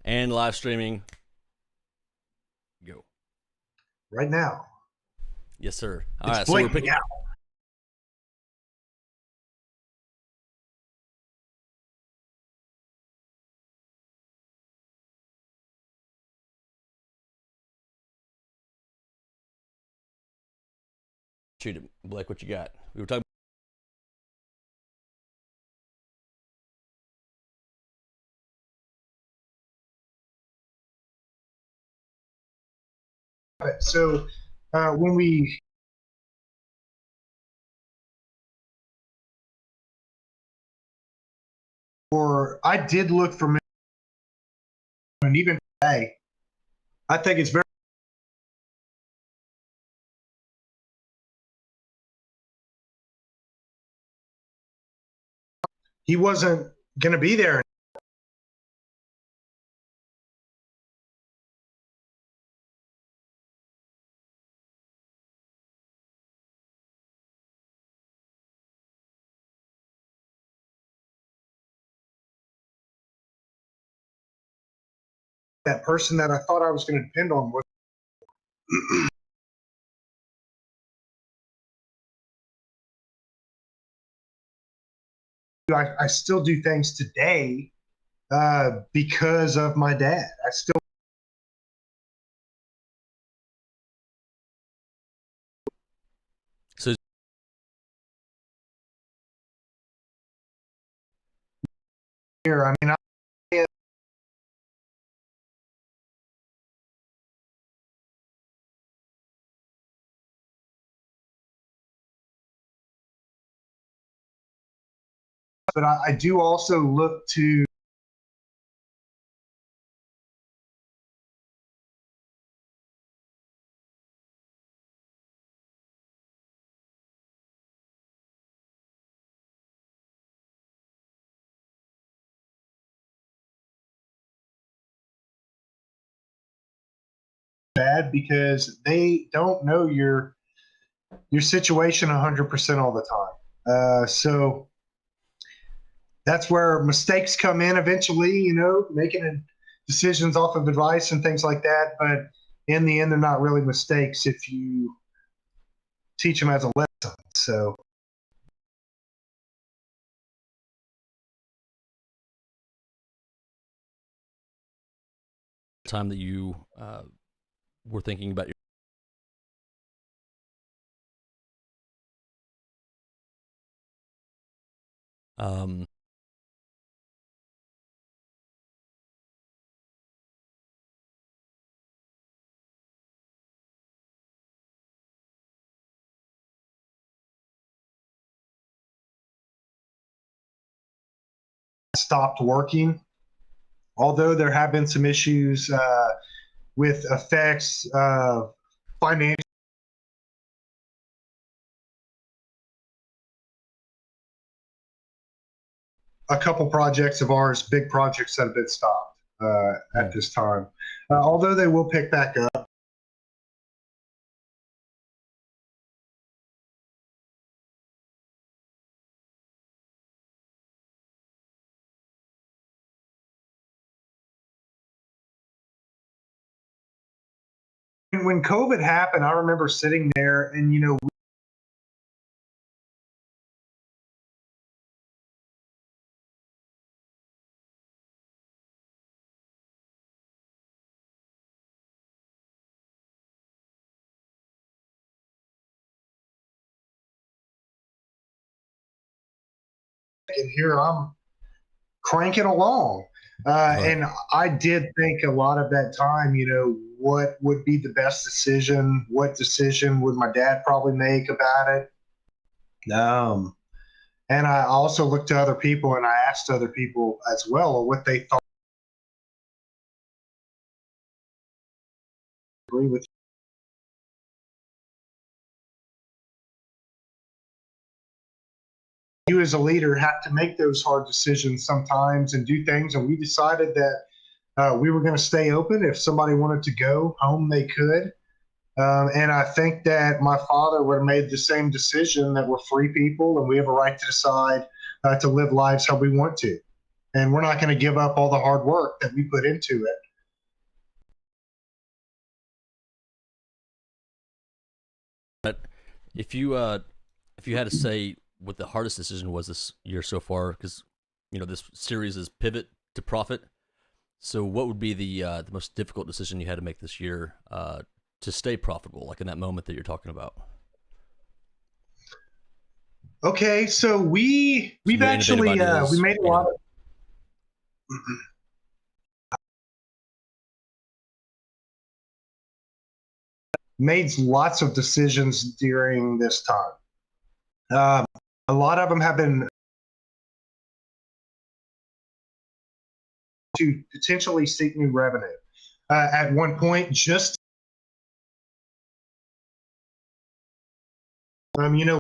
and live streaming. Go. Right now. Yes, sir. All It's right, so we're blinking picking. out. Shoot it, Blake. What you got? We were talking. So when we I did look for, and even today, I think it's very. He wasn't going to be there. That person that I thought I was going to depend on was. I still do things today because of my dad. I still. So Here, I mean, but I do also look to. Bad because they don't know your situation 100% all the time. So that's where mistakes come in eventually, making decisions off of advice and things like that. But in the end, they're not really mistakes if you teach them as a lesson. So time that you were thinking about your um I stopped working, although there have been some issues with effects of financial. A couple projects of ours, big projects that have been stopped at this time, although they will pick back up. When COVID happened, I remember sitting there and, and here I'm cranking along. right. And I did think a lot of that time, what would be the best decision? What decision would my dad probably make about it? And I also looked to other people and I asked other people as well what they thought. Agree with you as a leader have to make those hard decisions sometimes and do things. And we decided that we were going to stay open. If somebody wanted to go home, they could. And I think that my father would have made the same decision, that we're free people and we have a right to decide to live lives how we want to. and we're not going to give up all the hard work that we put into it. But if you had to say what the hardest decision was this year so far, because this series is pivot to profit. So what would be the most difficult decision you had to make this year to stay profitable, like in that moment that you're talking about? Okay, so Some we've new innovative actually we ideas, made a lot of made lots of decisions during this time. A lot of them have been to potentially seek new revenue. At one point, just you know,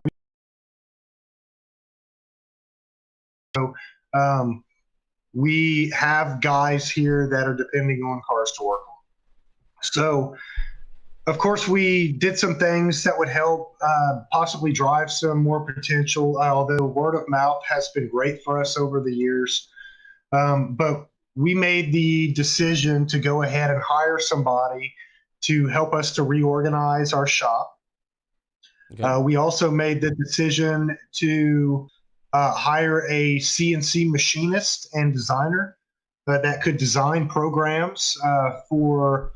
um, we have guys here that are depending on cars to work on. So, of course, we did some things that would help possibly drive some more potential. Although word of mouth has been great for us over the years, but we made the decision to go ahead and hire somebody to help us to reorganize our shop. Okay. We also made the decision to hire a CNC machinist and designer that could design programs for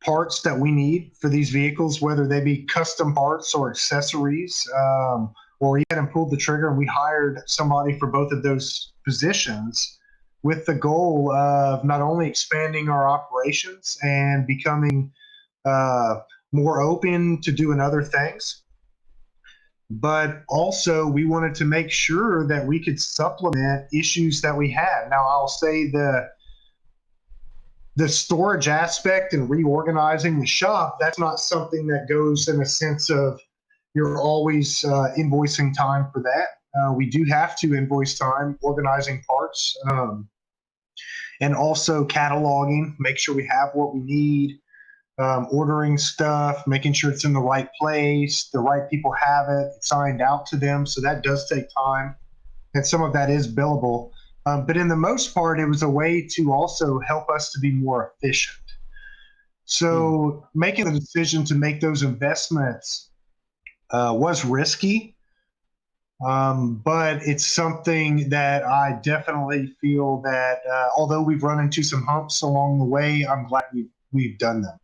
parts that we need for these vehicles, whether they be custom parts or accessories. Or we even pulled the trigger and we hired somebody for both of those positions with the goal of not only expanding our operations and becoming uh, more open to doing other things, but also we wanted to make sure that we could supplement issues that we had. Now, I'll say the storage aspect and reorganizing the shop, that's not something that goes in a sense of you're always invoicing time for that. We do have to invoice time organizing parts, and also cataloging, make sure we have what we need, ordering stuff, making sure it's in the right place, the right people have it, it's signed out to them. So that does take time, and some of that is billable. But in the most part, it was a way to also help us to be more efficient. Hmm. So making the decision to make those investments was risky, but it's something that I definitely feel that although we've run into some humps along the way, I'm glad we've done them.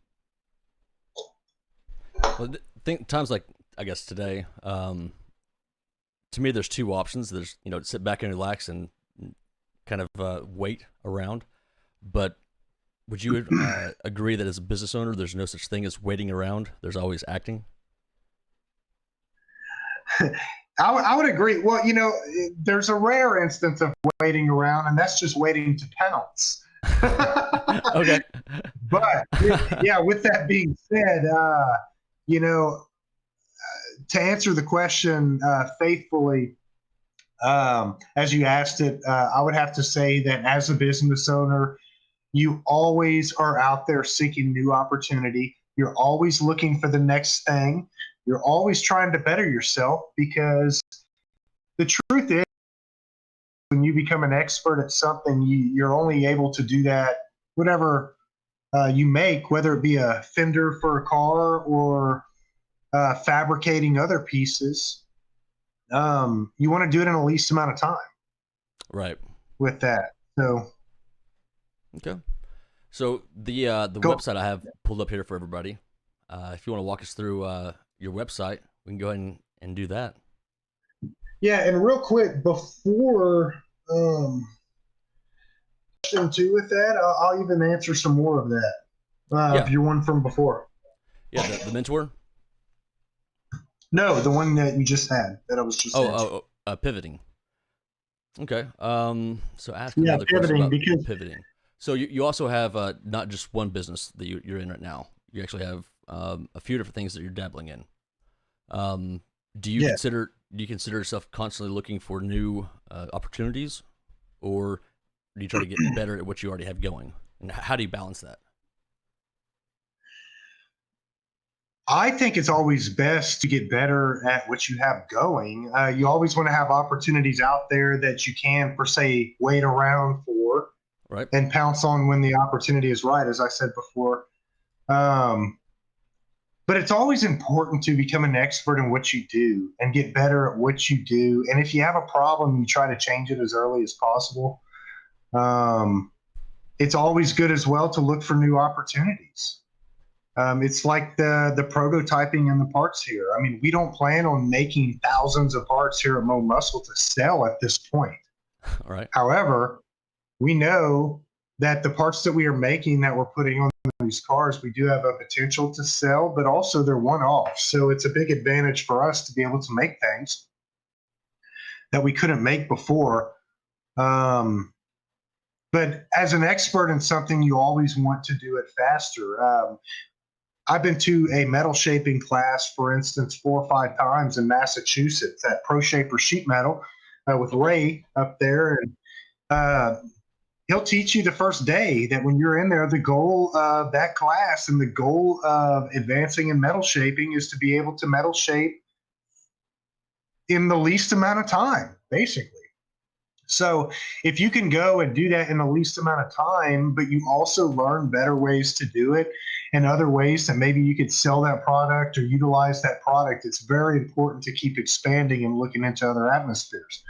Well, think times like I guess today. To me, there's two options. There's sit back and relax and kind of wait around. But would you agree that as a business owner, there's no such thing as waiting around? There's always acting. I would agree. Well, there's a rare instance of waiting around, and that's just waiting to pounce. Okay. But yeah, with that being said, you know, to answer the question faithfully, as you asked it, I would have to say that as a business owner, you always are out there seeking new opportunity. You're always looking for the next thing. You're always trying to better yourself because the truth is, when you become an expert at something, you're only able to do that whatever you make, whether it be a fender for a car or fabricating other pieces. You want to do it in the least amount of time Right. with that. So Okay. So the go. website I have pulled up here for everybody. If you want to walk us through your website, we can go ahead and do that. Yeah, and real quick before question two with that, I'll even answer some more of that. Of Yeah. your one from before. Yeah. The mentor. No, the one that you just had that I was just Oh, answering. pivoting. Okay. So ask Yeah, another question pivoting about because pivoting. So you also have not just one business that you're in right now. You actually have a few different things that you're dabbling in. Um, yeah, do you consider yourself constantly looking for new opportunities, or do you try to get better at what you already have going? And how do you balance that? I think it's always best to get better at what you have going. You always want to have opportunities out there that you can, per se, wait around for Right. and pounce on when the opportunity is right, as I said before. Um, but it's always important to become an expert in what you do and get better at what you do. And if you have a problem, you try to change it as early as possible. Um, it's always good as well to look for new opportunities. It's like the prototyping and the parts here. I mean, we don't plan on making thousands of parts here at Mo Muscle to sell at this point. All right. However, we know that the parts that we are making that we're putting on these cars, we do have a potential to sell, but also they're one off. So it's a big advantage for us to be able to make things that we couldn't make before. But as an expert in something, you always want to do it faster. I've been to a metal shaping class, for instance, 4 or 5 times in Massachusetts at Pro Shaper Sheet Metal with Ray up there. And he'll teach you the first day that when you're in there, the goal of that class and the goal of advancing in metal shaping is to be able to metal shape in the least amount of time, basically. So if you can go and do that in the least amount of time, but you also learn better ways to do it and other ways that maybe you could sell that product or utilize that product, it's very important to keep expanding and looking into other atmospheres.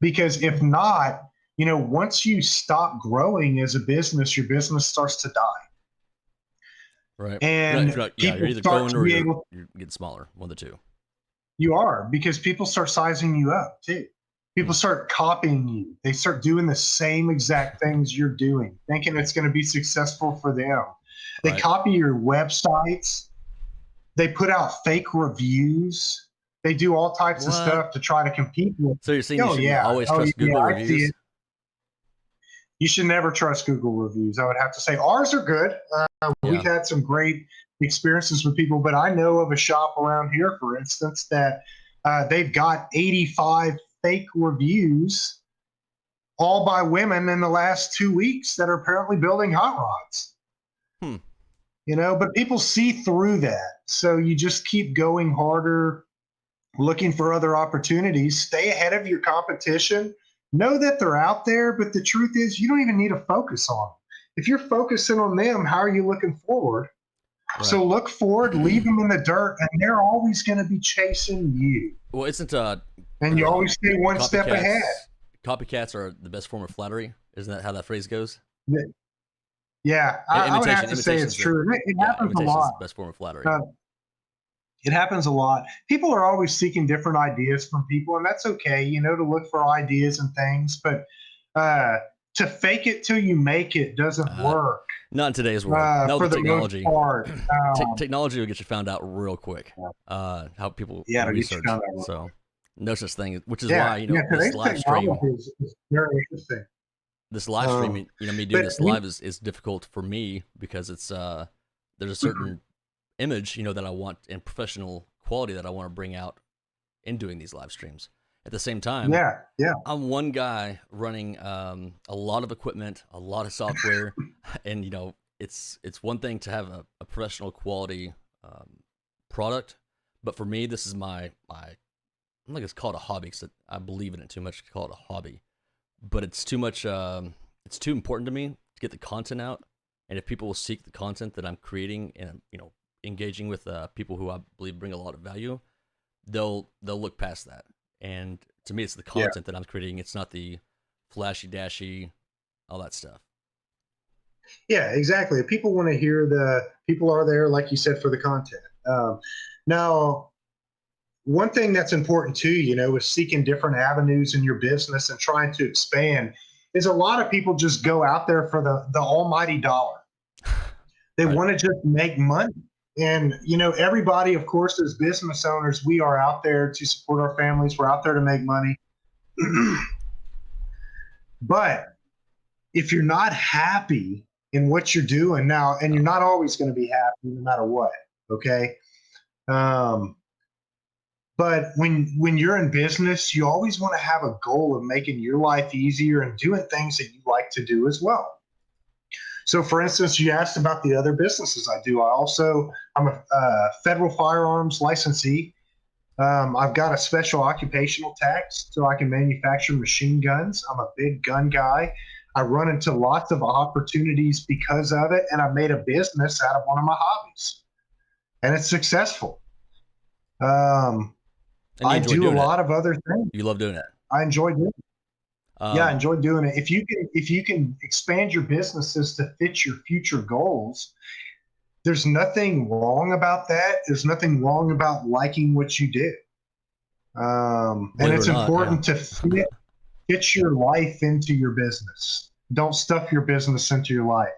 Because if not, once you stop growing as a business, your business starts to die. Right. And Yeah, you're people either start growing to or be able, you're getting smaller. One of the two. you are, because people start sizing you up too. People start copying you. They start doing the same exact things you're doing, thinking it's going to be successful for them. They Right. copy your websites. They put out fake reviews. They do all types of What? stuff to try to compete with. So you're saying you Oh shouldn't yeah, always oh trust yeah, Google I see reviews? it. You should never trust Google reviews. I would have to say ours are good. We've Yeah. had some great experiences with people, but I know of a shop around here, for instance, that they've got 85 fake reviews, all by women in the last 2 weeks that are apparently building hot rods. Hmm. But people see through that. So you just keep going harder, looking for other opportunities, stay ahead of your competition, know that they're out there, but the truth is you don't even need to focus on them. If you're focusing on them, how are you looking forward? Right. So look forward, leave them in the dirt, and they're always going to be chasing you. Well, isn't And you always stay one step ahead. copycats are the best form of flattery? Isn't that how that phrase goes? Yeah, I would have to say it's Imitation's the true. It yeah, happens a imitation's lot. the best form of flattery. Uh, it happens a lot. People are always seeking different ideas from people, and that's okay, to look for ideas and things. But to fake it till you make it doesn't Uh, work Not in today's world. Not for with the the most technology. part. Technology will get you found out real quick. How people Yeah, to get you research. found out. So no such thing. Which is Yeah, why yeah. this Today's live stream, technology is very interesting. me doing But this live is difficult for me because it's there's a certain image that I want and professional quality that I want to bring out in doing these live streams. At the same time, yeah, yeah, I'm one guy running a lot of equipment, a lot of software, and it's one thing to have a professional quality product, but for me, this is my I'm not gonna call it a hobby because I believe in it too much to call it a hobby, but it's too much. It's too important to me to get the content out, and if people will seek the content that I'm creating and engaging with people who I believe bring a lot of value, they'll look past that. And to me, it's the yeah. content that I'm creating. It's not the flashy dashy, all that stuff. Yeah, exactly. People want to hear people are there, like you said, for the content. Now, one thing that's important too, is seeking different avenues in your business and trying to expand. Is a lot of people just go out there for the almighty dollar. They Right. want to just make money. And everybody, of course, as business owners, we are out there to support our families. We're out there to make money. But if you're not happy in what you're doing now, and you're not always going to be happy no matter what, okay? But when you're in business, you always want to have a goal of making your life easier and doing things that you like to do as well. So, for instance, you asked about the other businesses I do. I'm a federal firearms licensee. I've got a special occupational tax so I can manufacture machine guns. I'm a big gun guy. I run into lots of opportunities because of it, and I made a business out of one of my hobbies, and it's successful. And you I enjoy do a doing it. lot of other things. You love doing it. I enjoy doing it. Yeah, I Um, enjoy doing it. If you can expand your businesses to fit your future goals, there's nothing wrong about that. There's nothing wrong about liking what you do. And believe it or it's not, yeah. important to fit your life into your business. Don't stuff your business into your life.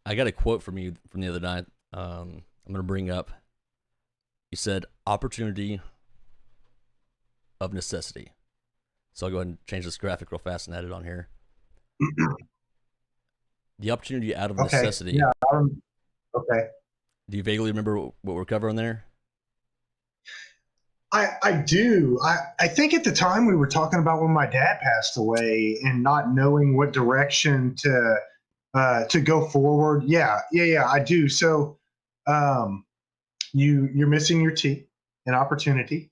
I got a quote from you from the other night. I'm going to bring up. You said opportunity of necessity. So I'll go ahead and change this graphic real fast and add it on here. The opportunity out of Okay. necessity. Yeah. Okay. Do you vaguely remember what we're covering there? I do. I think at the time we were talking about when my dad passed away and not knowing what direction to go forward. Yeah. I do. So, um, you're missing your T, an opportunity.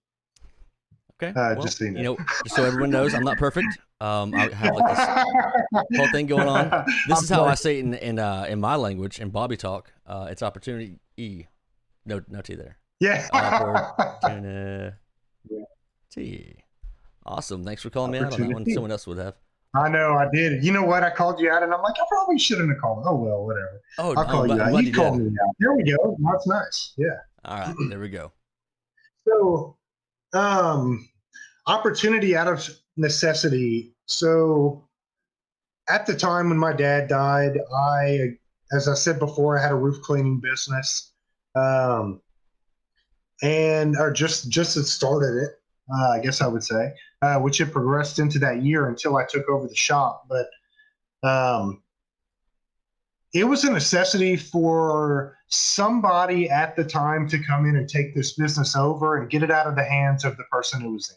Okay. Well, Just so you know. just so everyone knows, I'm not perfect. I have like this whole thing going on. This I'm is how I sorry. say it in my language in Bobby talk. It's opportunity E. No T there. Yeah. Opportunity. Yeah. Awesome. Thanks for calling me out on that one. Opportunity. Someone else would have. I know I did. You know what? I called you out, and I'm like, I probably shouldn't have called. Oh well, whatever. Oh, I'll call you I'm out. glad You you called did. me out. There we go. That's nice. Yeah. All right, there we go. So, um, opportunity out of necessity. So, at the time when my dad died, as I said before, I had a roof cleaning business, um, and or just had started it. I guess I would say, which had progressed into that year until I took over the shop. But um, it was a necessity for somebody at the time to come in and take this business over and get it out of the hands of the person who was in.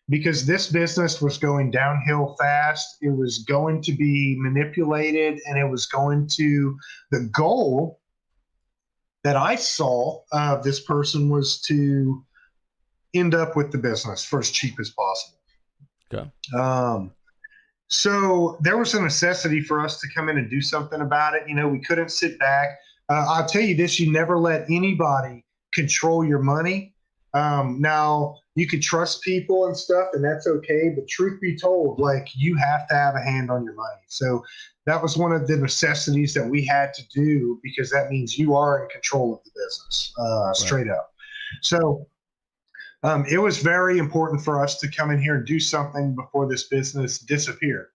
Because this business was going downhill fast. It was going to be manipulated, and it was going to, the goal that I saw of this person was to end up with the business for as cheap as possible. Okay. Um, so there was a necessity for us to come in and do something about it. You know, we couldn't sit back. I'll tell you this: you never let anybody control your money. Now you could trust people and stuff, and that's okay. But truth be told, like you have to have a hand on your money. So that was one of the necessities that we had to do because that means you are in control of the business, Right. straight up. So it was very important for us to come in here and do something before this business disappeared.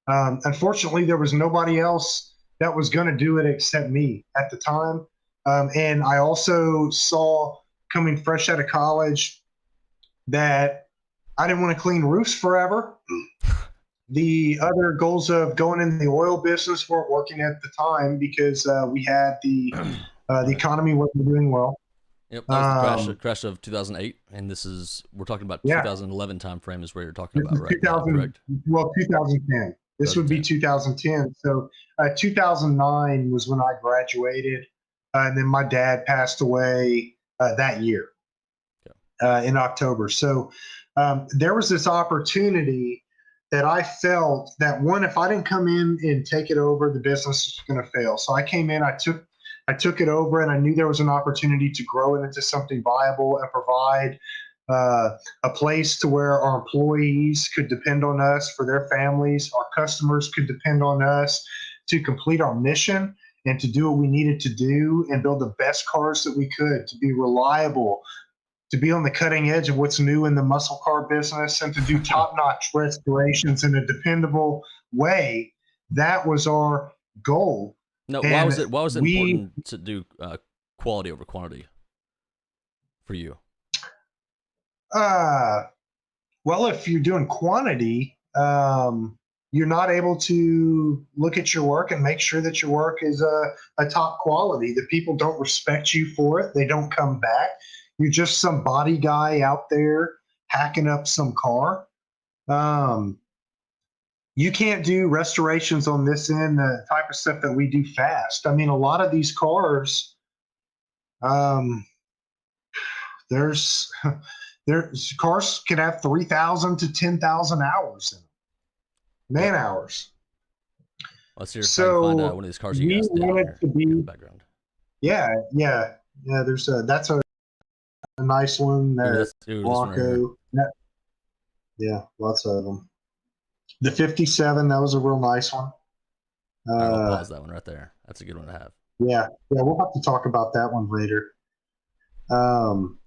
Unfortunately, there was nobody else that was going to do it except me at the time. And I also saw coming fresh out of college that I didn't want to clean roofs forever. The other goals of going in the oil business weren't working at the time because we had the Right. economy wasn't doing well. Yep, that was the Um, crash of 2008, and we're talking about yeah, 2011 time frame is where you're talking this about is right now, 2000, correct? well, 2010. This would be 2010. 2010. So 2009 was when I graduated. And then my dad passed away that year in October. So there was this opportunity that I felt that one, if I didn't come in and take it over, the business was going to fail. So I came in, I took it over, and I knew there was an opportunity to grow it into something viable and provide a place to where our employees could depend on us for their families, our customers could depend on us to complete our mission and to do what we needed to do and build the best cars that we could, to be reliable, to be on the cutting edge of what's new in the muscle car business, and to do top-notch restorations in a dependable way. That was our goal. No, And why was it we important to do quality over quantity for you? uh well, if you're doing quantity, you're not able to look at your work and make sure that your work is a top quality. The people don't respect you for it. They don't come back. You're just some body guy out there hacking up some car. Um, you can't do restorations on this end, the type of stuff that we do fast. I mean, a lot of these cars, um, there's there's cars can have 3,000 to 10,000 hours in them, man Yep. hours. Let's see if I can find So one of these cars you we asked down wanted here to in be, the background. yeah. There's that's a nice one Ooh, there, this one right here. Blanco. Yeah, lots of them. The 57, that was a real nice one. All right, I'll Uh, pause that one right there. That's a good one to have. yeah, we'll have to talk about that one later. Um,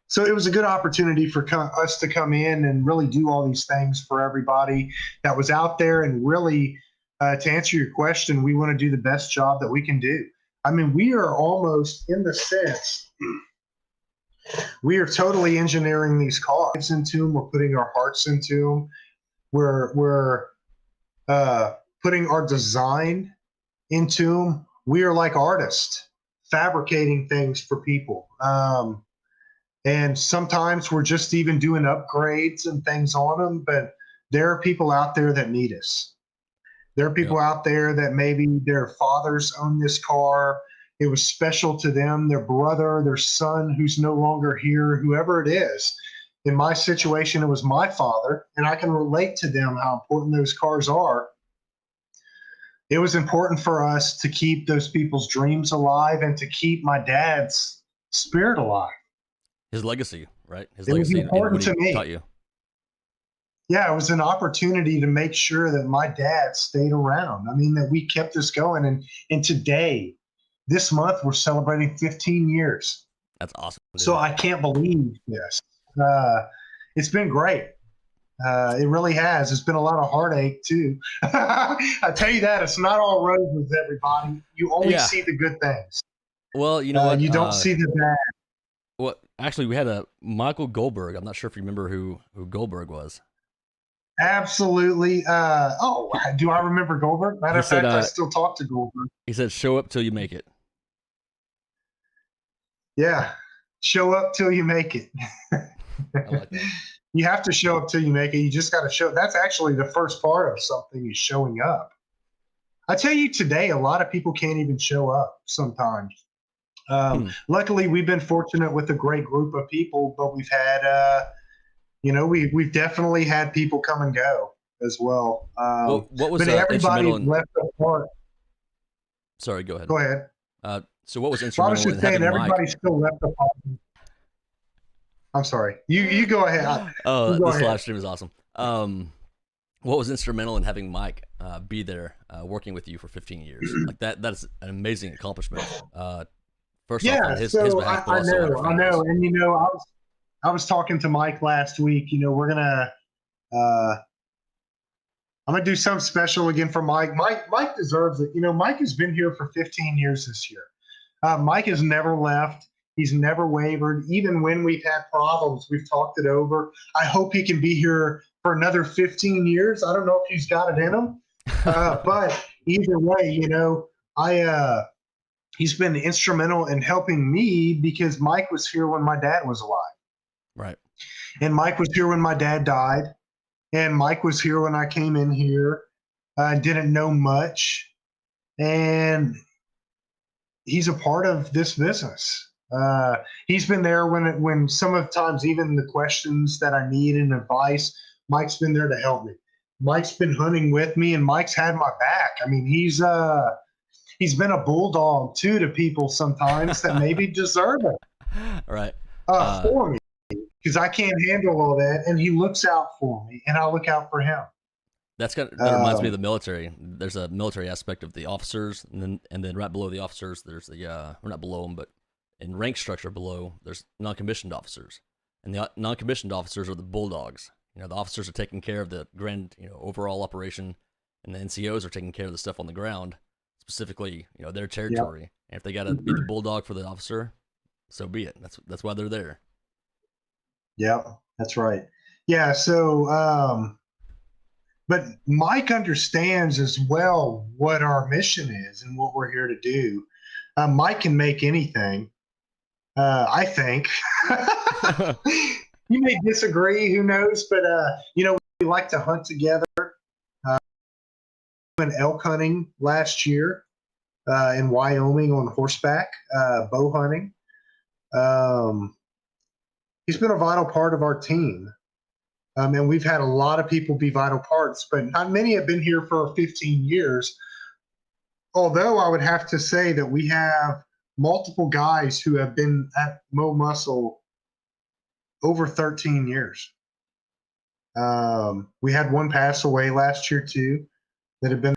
so it was a good opportunity for us to come in and really do all these things for everybody that was out there, and really, to answer your question, we want to do the best job that we can do. I mean, we are almost, in the sense, we are totally engineering these cars into them. We're putting our hearts into them. We're putting our design into them. We are like artists, fabricating things for people. And sometimes we're just even doing upgrades and things on them. But there are people out there that need us. There are Yep. people out there that maybe their fathers own this car. It was special to them, their brother, their son who's no longer here, whoever it is. In my situation, it was my father, and I can relate to them how important those cars are. It was important for us to keep those people's dreams alive and to keep my dad's spirit alive. His legacy, right? His It was legacy and what important he to me. taught you. Yeah, it was an opportunity to make sure that my dad stayed around. I mean, that we kept this going. And today, this month, we're celebrating 15 years. That's awesome, So dude. I can't believe this. It's been great. It really has. It's been a lot of heartache too. I tell you that it's not all roses, everybody. You only Yeah. see the good things. Well, you know what? You don't see the bad. Well, actually, we had a Michael Goldberg. I'm not sure if you remember who Goldberg was. Absolutely. Do I remember Goldberg? Matter He of said, fact, I still talk to Goldberg. "Show up till you make it." Yeah. Show up till you make it. I like that. You have to show up till you make it. You just got to show. That's actually the first part of something, is showing up. I tell you, today, a lot of people can't even show up sometimes. Luckily, we've been fortunate with a great group of people, but we've had, we've definitely had people come and go as well. What was But everybody's instrumental in? left a part. Sorry, go ahead. Go ahead. So what was Well, I was instrumental in just saying, having Mike? everybody still left a part. I'm sorry. You go ahead. You Oh, go this ahead. live stream is awesome. What was instrumental in having Mike be there, working with you for 15 years? Like that's an amazing accomplishment. First off, on Yeah. his So behalf, but I also on your know, family's. and I was talking to Mike last week. We're gonna uh, I'm gonna do something special again for Mike. Mike deserves it. Mike has been here for 15 years this year. Mike has never left. He's never wavered. Even when we've had problems, we've talked it over. I hope he can be here for another 15 years. I don't know if he's got it in him, but either way, he's been instrumental in helping me, because Mike was here when my dad was alive, Right. and Mike was here when my dad died, and Mike was here when I came in here. I didn't know much, and he's a part of this business. He's been there when some of the times, even the questions that I need and advice, Mike's been there to help me. Mike's been hunting with me, and Mike's had my back. I mean, he's been a bulldog too to people sometimes that maybe deserve it Right. for me, because I can't handle all that, and he looks out for me, and I look out for him. That reminds me of the military. There's a military aspect of the officers, and then right below the officers, there's the or not below them, but in rank structure below, there's non-commissioned officers, and the non-commissioned officers are the bulldogs. The officers are taking care of the grand, overall operation, and the NCOs are taking care of the stuff on the ground, specifically, their territory. Yep. And if they got to be the bulldog for the officer, so be it. That's why they're there. Yep, that's right. Yeah. So, but Mike understands as well what our mission is and what we're here to do. Mike can make anything, I think. You may disagree, who knows? But we like to hunt together. went elk hunting last year in Wyoming on horseback, bow hunting. He's been a vital part of our team. And we've had a lot of people be vital parts, but not many have been here for 15 years. Although I would have to say that we have multiple guys who have been at Meaux Muscle over 13 years. We had one pass away last year too that had been.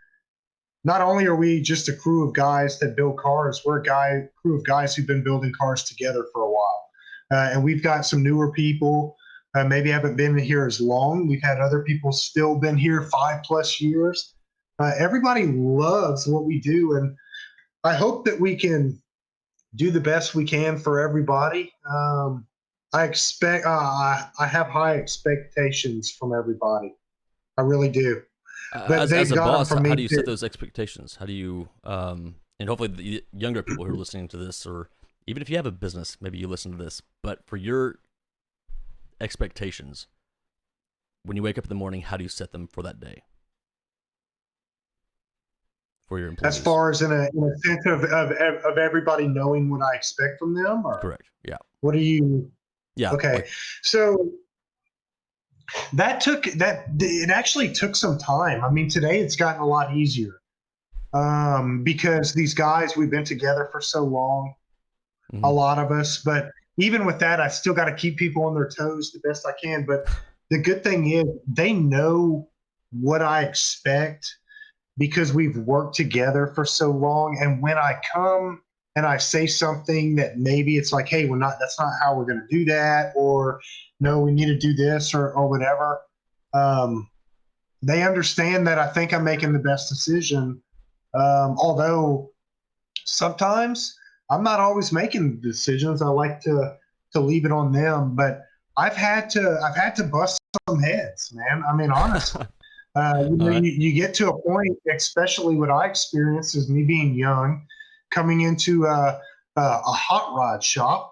Not only are we just a crew of guys that build cars, we're a crew of guys who've been building cars together for a while. And we've got some newer people, maybe haven't been here as long. We've had other people still been here 5+ years. Everybody loves what we do, and I hope that we can do the best we can for everybody. I have high expectations from everybody. I really do. But As they've a got them boss, from how me do you too. set those expectations? How do you, and hopefully the younger people who are listening to this, or even if you have a business, maybe you listen to this, but for your expectations, when you wake up in the morning, how do you set them for that day for your As employees? far as in a sense of everybody knowing what I expect from them, or Correct. Yeah. what do you? Yeah. Okay, Like, so it actually took some time. I mean, today it's gotten a lot easier because these guys, we've been together for so long, a mhm. lot of us. But even with that, I still got to keep people on their toes the best I can. But the good thing is they know what I expect because we've worked together for so long. And when I come and I say something that maybe it's like, hey, that's not how we're going to do that, or no, we need to do this, or whatever. Um, they understand that I think I'm making the best decision. Although sometimes I'm not always making the decisions. I like to leave it on them, but I've had to bust some heads, man. I mean, honestly, All right. you get to a point, especially what I experienced as me being young, coming into a hot rod shop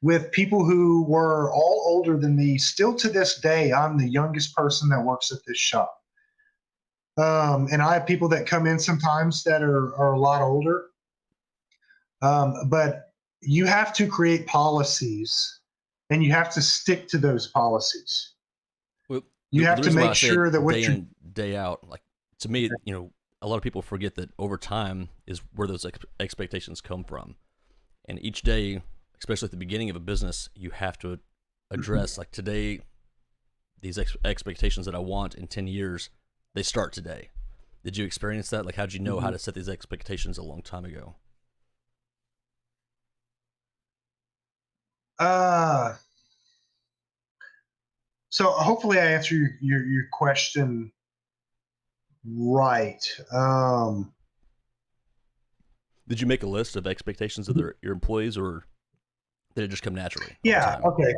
with people who were all older than me. Still to this day, I'm the youngest person that works at this shop. And I have people that come in sometimes that are a lot older. But you have to create policies and you have to stick to those policies. Well, You have the to reason why I make say sure that day what you're. in, day out, like to me, a lot of people forget that over time is where those expectations come from. And each day, especially at the beginning of a business, you have to address, like today, these expectations that I want in 10 years, they start today. Did you experience that? Like, how did you know how to set these expectations a long time ago? Uh, so hopefully I answer your question right. Did you make a list of expectations of your employees, or did it just come naturally over Yeah. time? Okay.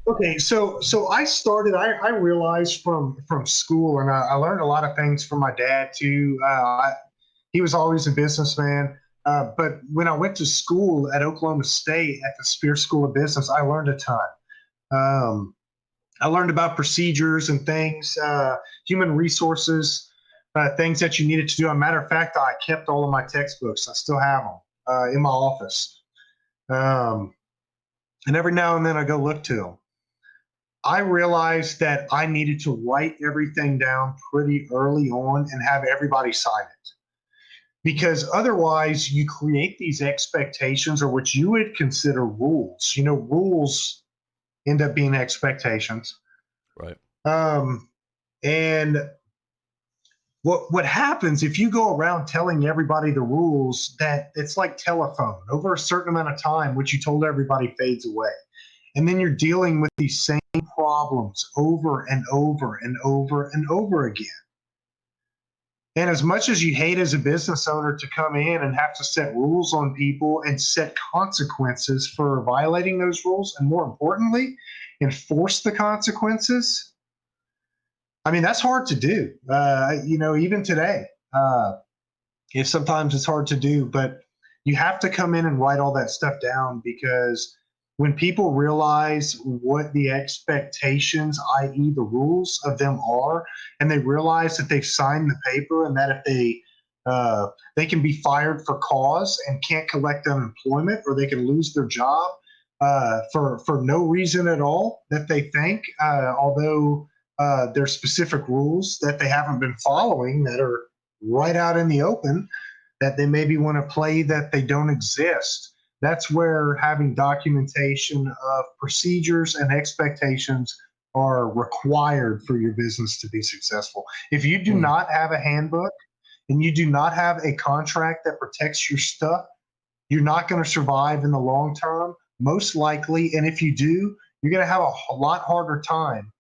Okay. So I started. I realized from school, and I learned a lot of things from my dad too. He was always a businessman. But when I went to school at Oklahoma State at the Spear School of Business, I learned a ton. Um, I learned about procedures and things, human resources, things that you needed to do. As a matter of fact, I kept all of my textbooks. I still have them in my office. Um, and every now and then I go look to them. I realized that I needed to write everything down pretty early on and have everybody sign it. Because otherwise, you create these expectations or what you would consider rules. Rules end up being expectations. Right. Um, and what happens if you go around telling everybody the rules, that it's like telephone over a certain amount of time, what you told everybody fades away. And then you're dealing with these same problems over and over and over and over again. And as much as you hate as a business owner to come in and have to set rules on people and set consequences for violating those rules, and more importantly, enforce the consequences, I mean, that's hard to do. Even today, if sometimes it's hard to do, but you have to come in and write all that stuff down because when people realize what the expectations, i.e., the rules of them are, and they realize that they've signed the paper and that if they can be fired for cause and can't collect unemployment, or they can lose their job for no reason at all that they think, although there's specific rules that they haven't been following that are right out in the open, that they maybe want to play that they don't exist. That's where having documentation of procedures and expectations are required for your business to be successful. If you do not have a handbook and you do not have a contract that protects your stuff, you're not going to survive in the long term, most likely. And if you do, you're going to have a lot harder time,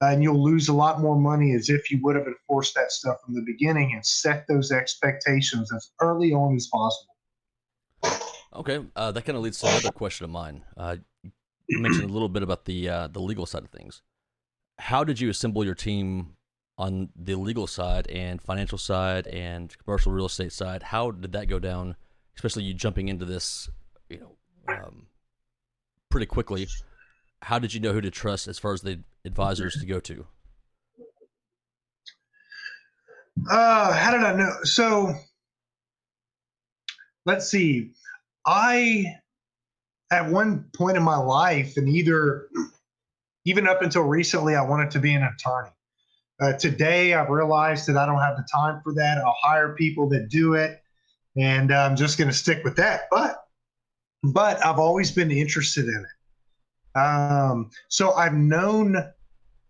and you'll lose a lot more money as if you would have enforced that stuff from the beginning and set those expectations as early on as possible. Okay, that kind of leads to another question of mine. You mentioned a little bit about the legal side of things. How did you assemble your team on the legal side and financial side and commercial real estate side? How did that go down? Especially you jumping into this, pretty quickly. How did you know who to trust as far as the advisors to go to? How did I know? So let's see. I, at one point in my life, and even up until recently, I wanted to be an attorney. Today, I've realized that I don't have the time for that. I'll hire people that do it, and I'm just going to stick with that. But I've always been interested in it. So I've known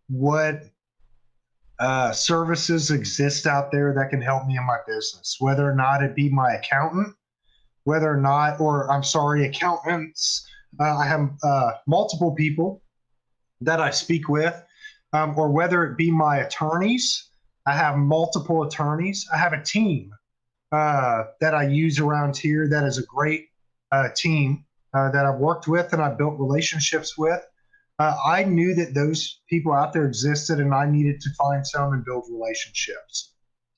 what services exist out there that can help me in my business, whether or not it be my accountant, whether or not, or I'm sorry, accountants. I have multiple people that I speak with, or whether it be my attorneys. I have multiple attorneys. I have a team that I use around here that is a great team that I've worked with and I've built relationships with. I knew that those people out there existed, and I needed to find some and build relationships.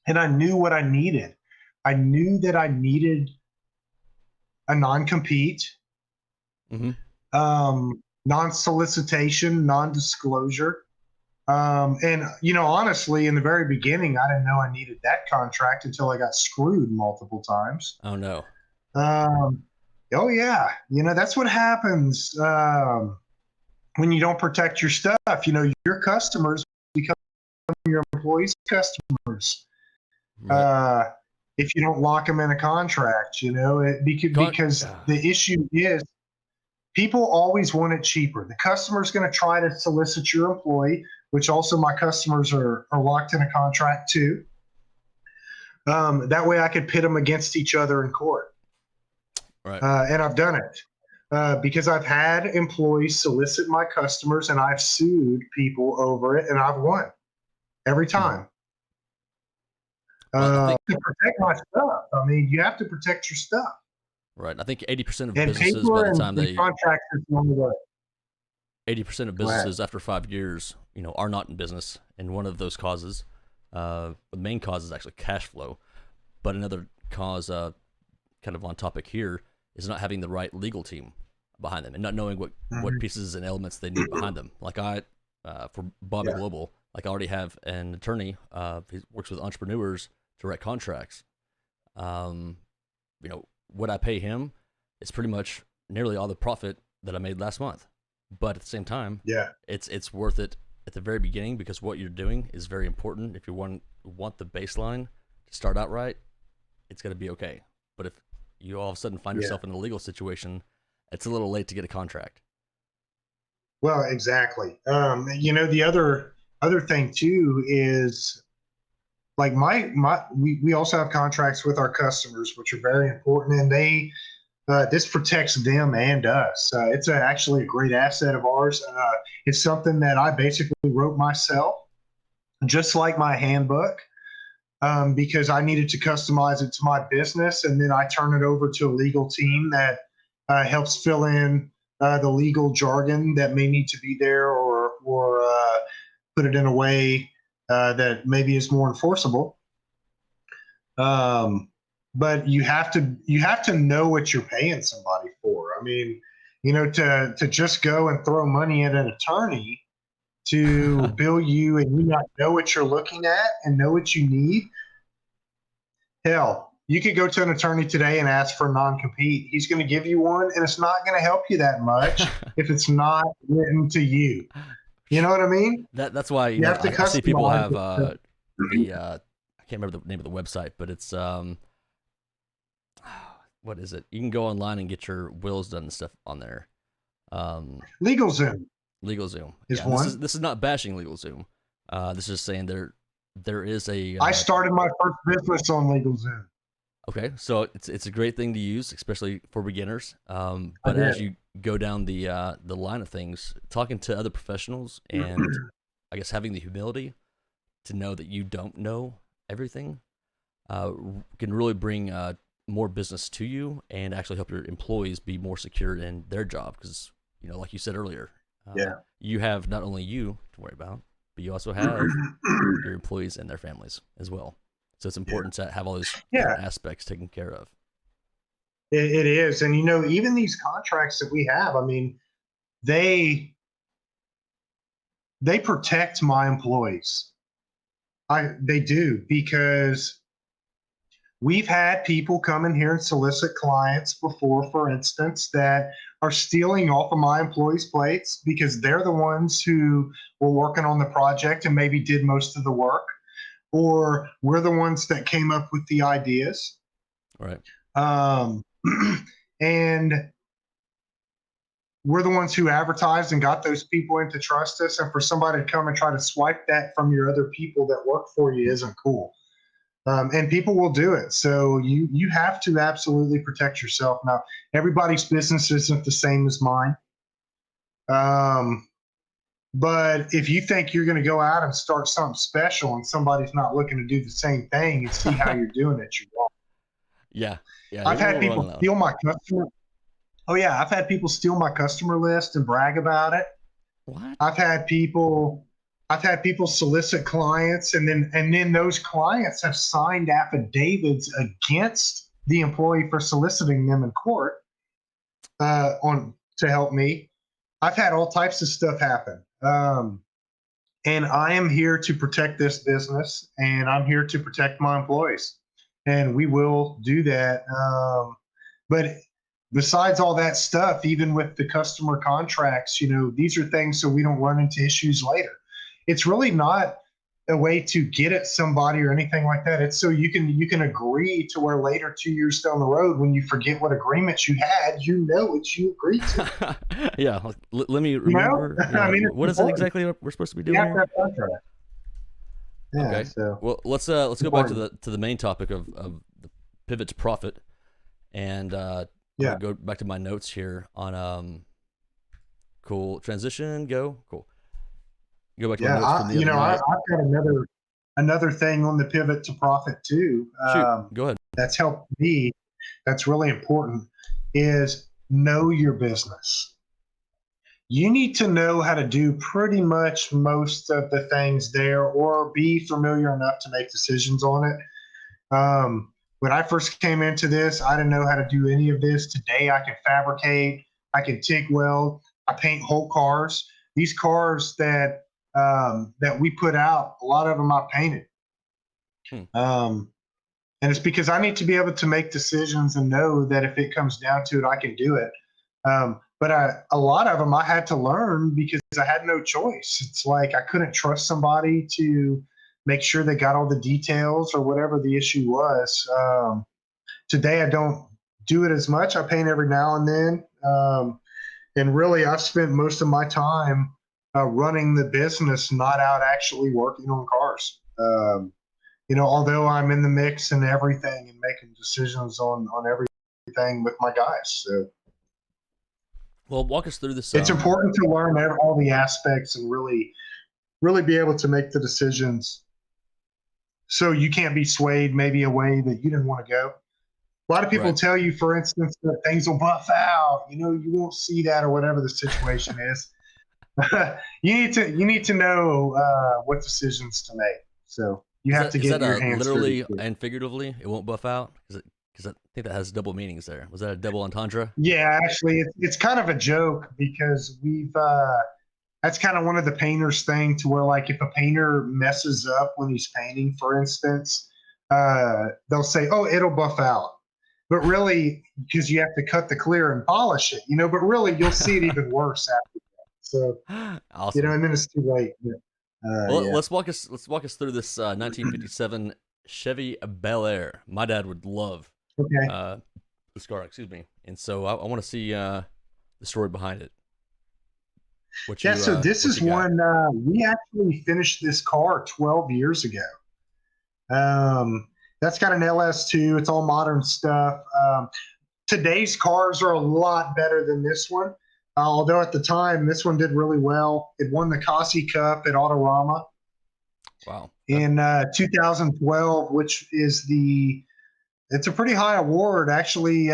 And I knew what I needed. I knew that I needed a non-compete, non-solicitation, non-disclosure. And, honestly, in the very beginning, I didn't know I needed that contract until I got screwed multiple times. Oh, no. Oh, yeah. That's what happens when you don't protect your stuff. Your customers become your employees' customers. Right. If you don't lock them in a contract, because the issue is people always want it cheaper. The customer's going to try to solicit your employee, which also my customers are locked in a contract too. That way I could pit them against each other in court. Right. And I've done it because I've had employees solicit my customers, and I've sued people over it, and I've won every time. To protect my stuff. I mean, you have to protect your stuff. Right. I think 80% of businesses, by the time they contracts is the only way. 80% of businesses after 5 years, are not in business, and one of those causes, the main cause is actually cash flow, but another cause, kind of on topic here, is not having the right legal team behind them and not knowing what pieces and elements they need behind them. Like for Bobby Global, like I already have an attorney. He works with entrepreneurs to write contracts. What I pay him is pretty much nearly all the profit that I made last month. But at the same time, it's worth it at the very beginning, because what you're doing is very important. If you want the baseline to start out right, it's going to be okay. But if you all of a sudden find yourself in a legal situation, it's a little late to get a contract. Well, exactly. The other thing too is, like we also have contracts with our customers, which are very important, and this protects them and us. It's actually a great asset of ours. It's something that I basically wrote myself, just like my handbook, because I needed to customize it to my business, and then I turn it over to a legal team that helps fill in the legal jargon that may need to be there, or put it in a way that maybe is more enforceable. But you have to know what you're paying somebody for. I mean, To just go and throw money at an attorney to bill you and you not know what you're looking at and know what you need. Hell, you could go to an attorney today and ask for a non-compete. He's going to give you one, and it's not going to help you that much if it's not written to you. You know what I mean? That's why You have to I see people customize have it. the I can't remember the name of the website, but it's what is it? You can go online and get your wills done and stuff on there. Um, LegalZoom LegalZoom. is Yeah, this is one. this is not bashing LegalZoom. This is saying there is a I started my first business on LegalZoom. okay, so it's a great thing to use, especially for beginners. I But as did. you go down the line of things, talking to other professionals, and I guess having the humility to know that you don't know everything, can really bring more business to you and actually help your employees be more secure in their job. Because like you said earlier, Yeah. you have not only you to worry about, but you also have your employees and their families as well. So it's Yeah. important to have all those Yeah, different aspects taken care of. it is. And even these contracts that we have, I mean, they they protect my employees. They do, because we've had people come in here and solicit clients before, for instance, that are stealing off of my employees' plates because they're the ones who were working on the project and maybe did most of the work, or we're the ones that came up with the ideas. Right. Um, and we're the ones who advertised and got those people in to trust us. And for somebody to come and try to swipe that from your other people that work for you isn't cool. And people will do it. So you have to absolutely protect yourself. Now, everybody's business isn't the same as mine. Um, but if you think you're going to go out and start something special and somebody's not looking to do the same thing and see how you're doing it, you're wrong. Yeah. Yeah. I've You're a had little wrong people on that one. steal my customer. Oh yeah, I've had people steal my customer list and brag about it. What? I've had people I've had people solicit clients, and then those clients have signed affidavits against the employee for soliciting them in court on to help me. I've had all types of stuff happen. And I am here to protect this business, and I'm here to protect my employees, and we will do that. But besides all that stuff, even with the customer contracts, these are things so we don't run into issues later. It's really not a way to get at somebody or anything like that. It's so you can agree to where later, 2 years down the road, when you forget what agreements you had, you know what you agreed to. Yeah. Let me You know, remember. I Yeah. mean, it's What is it important. exactly we're supposed to be You doing have to here? have contracts. Yeah, Okay. so Well, let's go back to important. the main topic of the pivot to profit, and I'm Yeah. gonna go back to my notes here on cool transition. Go. Go back to my Yeah, notes from the other I've night. got another thing on the pivot to profit too. Shoot. Go ahead. That's helped me. That's really important. Is know your business. You need to know how to do pretty much most of the things there, or be familiar enough to make decisions on it. When I first came into this, I didn't know how to do any of this. Today, I can fabricate, I can TIG weld, I paint whole cars. These cars that we put out, a lot of them I painted. Hmm. And it's because I need to be able to make decisions and know that if it comes down to it, I can do it. But a lot of them I had to learn because I had no choice. It's like I couldn't trust somebody to make sure they got all the details or whatever the issue was. Today I don't do it as much. I paint every now and then. And really, I've spent most of my time running the business, not out actually working on cars. Although I'm in the mix and everything and making decisions on everything with my guys. So Well, walk us through this. it's important to learn all the aspects and really be able to make the decisions so you can't be swayed maybe a way that you didn't want to go. A lot of people Right. tell you, for instance, that things will buff out. You won't see that or whatever the situation is. You need to know what decisions to make. So you have to Is get that your hands dirty literally too. and figuratively? It won't buff out. Is it Because I think that has double meanings there. Was that a double entendre? Yeah, actually, it's kind of a joke because we've that's kind of one of the painters' thing to where like if a painter messes up when he's painting, for instance, they'll say, "Oh, it'll buff out," but really because you have to cut the clear and polish it, you know. But really, you'll see it even worse after that. So you know, Awesome. and then it's too late. But, Well, yeah. let's walk us through this 1957 Chevy Bel Air. My dad would love Okay. uh, this car, excuse me, and so I want to see the story behind it. Yeah. So this What is you got? one we actually finished this car 12 years ago. That's got an LS2. It's all modern stuff. Today's cars are a lot better than this one. Although at the time, this one did really well. It won the Cossie Cup at Autorama Wow. in 2012, which is it's a pretty high award. Actually,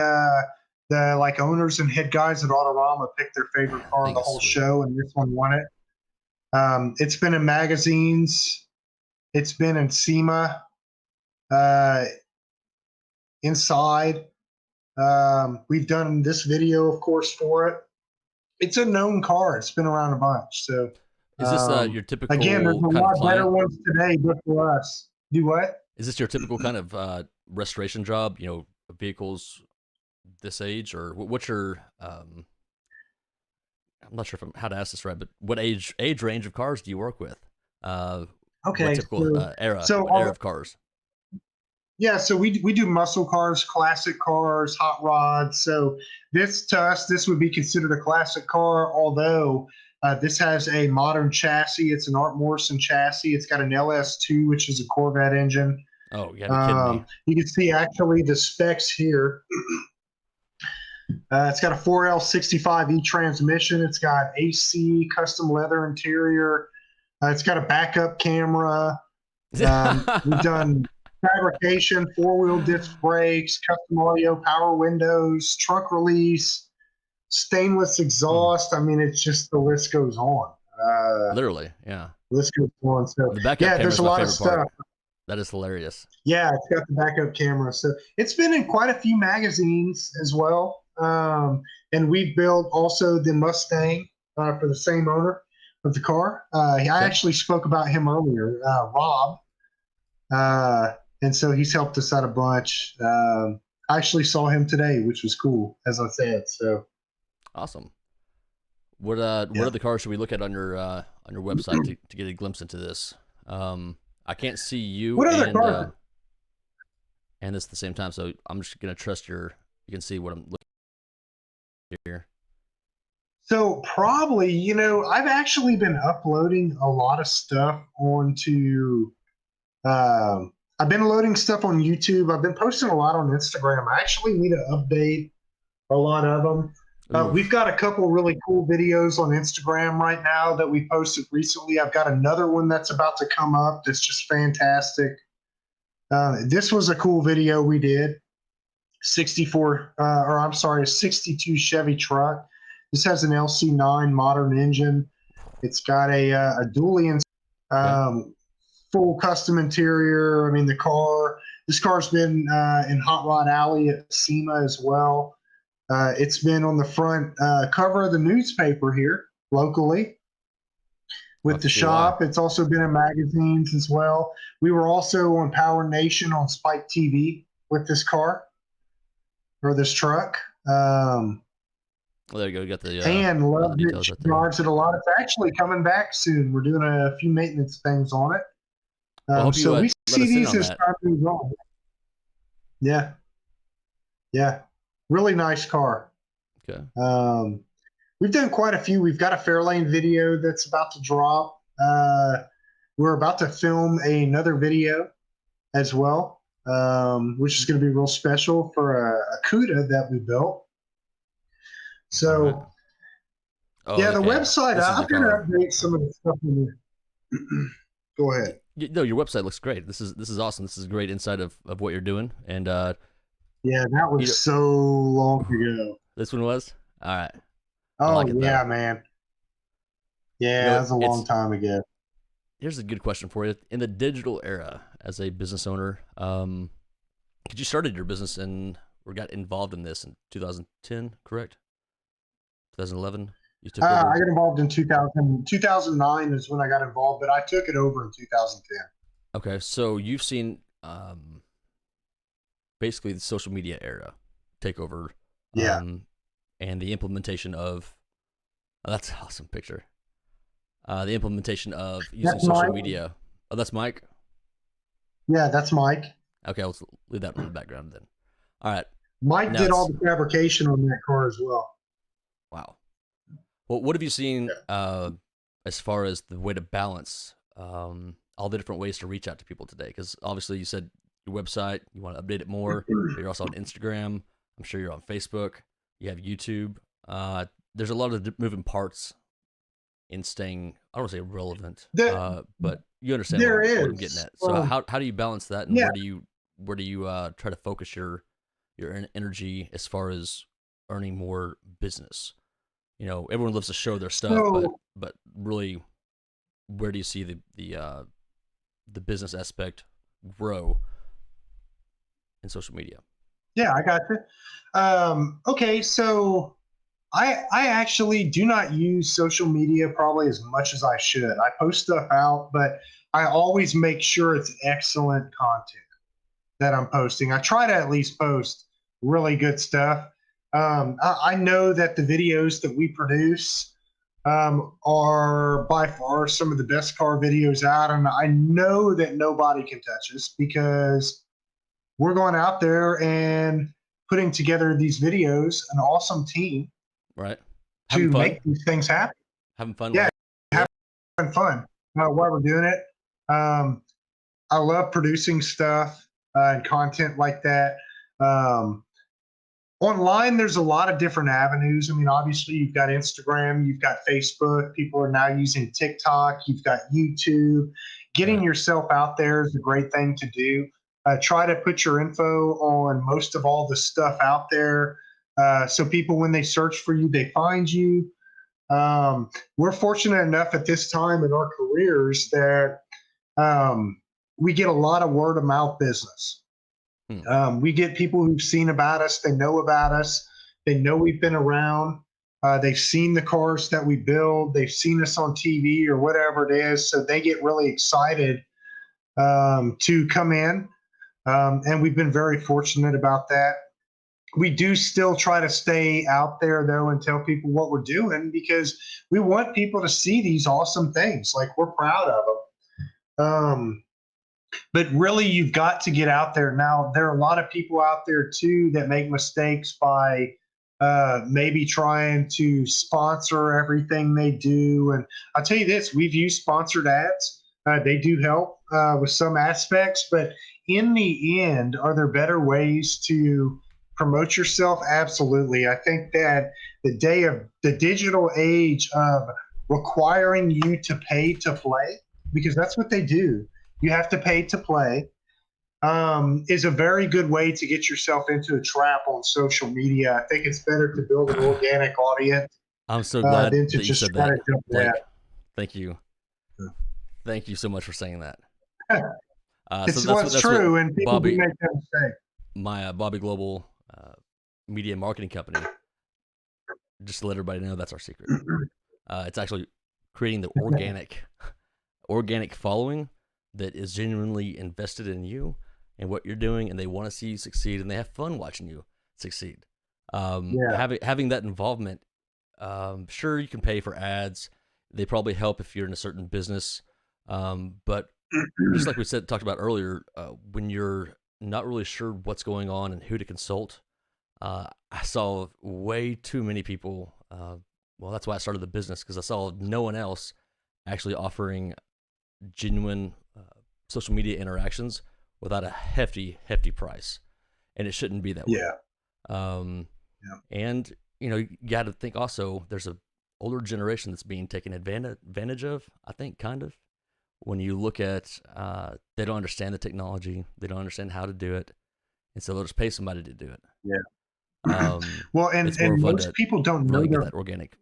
the like owners and head guys at Autorama picked their favorite That car of thing the is whole sweet. show, and this one won it. It's been in magazines. It's been in SEMA, uh, inside. We've done this video, of course, for it. It's a known car. It's been around a bunch. So, Is this um, your again, there's typical a kind of lot better client? ones today, but for us, do what? Is this your typical kind of restoration job? You know, vehicles this age, or what's your I'm not sure if how to ask this right, but what age range of cars do you work with? What Okay, typical so what era of cars? yeah, so we do muscle cars, classic cars, hot rods. So this to us, this would be considered a classic car, although this has a modern chassis. It's an Art Morrison chassis. It's got an LS2, which is a Corvette engine. Oh, you gotta be kidding me! You can see actually the specs here. It's got a 4L65E transmission. It's got AC, custom leather interior. It's got a backup camera. We've done fabrication, four-wheel disc brakes, custom audio, power windows, trunk release, stainless Hmm. exhaust. I mean, it's just the list goes on. Uh, Literally, yeah. list goes on. So The backup yeah, camera there's is a my lot of favorite part. stuff. That is hilarious. Yeah, it's got the backup camera. So it's been in quite a few magazines as well. And we've built also the Mustang for the same owner of the car. I Okay. actually spoke about him earlier, Rob. Uh, and so he's helped us out a bunch. I actually saw him today, which was cool, as I said. So Awesome. What yeah. other cars should we look at on your website to get a glimpse into this? I can't see you What other cars? and this at the same time, so I'm just gonna trust your. You can see what I'm looking at here. So probably, I've actually been uploading a lot of stuff onto. I've been loading stuff on YouTube. I've been posting a lot on Instagram. I actually need to update a lot of them. We've Oof. got a couple really cool videos on Instagram right now that we posted recently. I've got another one that's about to come up that's just fantastic. This was a cool video we did. 64, or I'm sorry, a 62 Chevy truck. This has an LC9 modern engine. It's got a dually Okay. um, full custom interior. I mean, this car's been in Hot Rod Alley at SEMA as well. It's been on the front cover of the newspaper here locally I'll with have to the see why. shop. It's also been in magazines as well. We were also on Power Nation on Spike TV with this car or this truck. Well, there you go. You got And all the loved it. details She right there. drives it a lot. It's actually coming back soon. We're doing a few maintenance things on it. Well, I hope you So we let see us in these on as that. time moves on. Yeah, yeah, really nice car. Okay. Um, we've done quite a few. We've got a Fairlane video that's about to drop. We're about to film another video as well, which is going to be real special for a CUDA that we built. All right. So Oh, yeah, the okay. website. This is I'm the going to car. update some of the stuff in there. Go ahead. No, your website looks great. This is awesome. This is great insight of what you're doing. And Yeah, that you was so long know, ago. this one was all right. I like Oh it though. yeah, man. You Yeah, know, that was a long it's time ago. here's a good question for you. In the digital era, as a business owner, Because you started your business or got involved in this in 2010, correct? 2011, you took over. I got involved in 2009 is when I got involved, but I took it over in 2010. Okay, so you've seen basically the social media era take over, Yeah, and the implementation of that's an awesome picture. The implementation of using that's social Mike. media. Oh, that's Mike. Yeah, that's Mike. Okay, let's leave that in the background then. All right, Mike now did all it's the fabrication on that car as well. wow. Well, what have you seen Yeah. as far as the way to balance all the different ways to reach out to people today? Because obviously, you said your website, you want to update it more, but you're also on Instagram. I'm sure you're on Facebook. You have YouTube. There's a lot of moving parts in staying. I don't want to say relevant, The, but you understand there what I'm getting is. at. So how do you balance that, and Yeah. where do you try to focus your energy as far as earning more business? You know, everyone loves to show their stuff, So but really, where do you see the business aspect grow in social media? yeah, I got you. Okay, so I actually do not use social media probably as much as I should. I post stuff out, but I always make sure it's excellent content that I'm posting. I try to at least post really good stuff. I know that the videos that we produce are by far some of the best car videos out, and I know that nobody can touch us because we're going out there and putting together these videos, an awesome team Right? Having to fun, make these things happen. having fun while Yeah, you do it. having fun while we're doing it. Um, I love producing stuff and content like that. Um, Online, there's a lot of different avenues. I mean, obviously, you've got Instagram, you've got Facebook. People are now using TikTok. You've got YouTube. Getting Right? yourself out there is a great thing to do. Try to put your info on most of all the stuff out there, so people, when they search for you, they find you. We're fortunate enough at this time in our careers that um, we get a lot of word of mouth business. Hmm. We get people who've seen about us, they know about us, they know we've been around, they've seen the cars that we build, they've seen us on TV or whatever it is, so they get really excited to come in. And we've been very fortunate about that. We do still try to stay out there though and tell people what we're doing because we want people to see these awesome things. Like we're proud of them. But really, you've got to get out there. Now, there are a lot of people out there too that make mistakes by maybe trying to sponsor everything they do. And I'll tell you this, we've used sponsored ads. They do help with some aspects, but in the end, are there better ways to promote yourself? Absolutely. I think that the day of the digital age of requiring you to pay to play, because that's what they do, you have to pay to play, is a very good way to get yourself into a trap on social media. I think it's better to build an organic audience I'm so glad than to that you just said try that, to jump that. Blake. Thank you. Thank you so much for saying that. So It's what's that's what true, and people do Bobby, make that mistake. my Bobby Global media and marketing company, just to let everybody know that's our secret. It's actually creating the organic following that is genuinely invested in you and what you're doing, and they want to see you succeed, and they have fun watching you succeed. Yeah, Having that involvement, sure, you can pay for ads. They probably help if you're in a certain business, but just like we talked about earlier, when you're not really sure what's going on and who to consult, I saw way too many people. Well, that's why I started the business because I saw no one else actually offering genuine social media interactions without a hefty price, and it shouldn't be that way. yeah, Um, yeah, and you got to think also there's a older generation that's being taken advantage of. I think kind of when you look at they don't understand the technology, they don't understand how to do it, and so they'll just pay somebody to do it. yeah. Well, It's more and fun most to people don't know really get their. that organic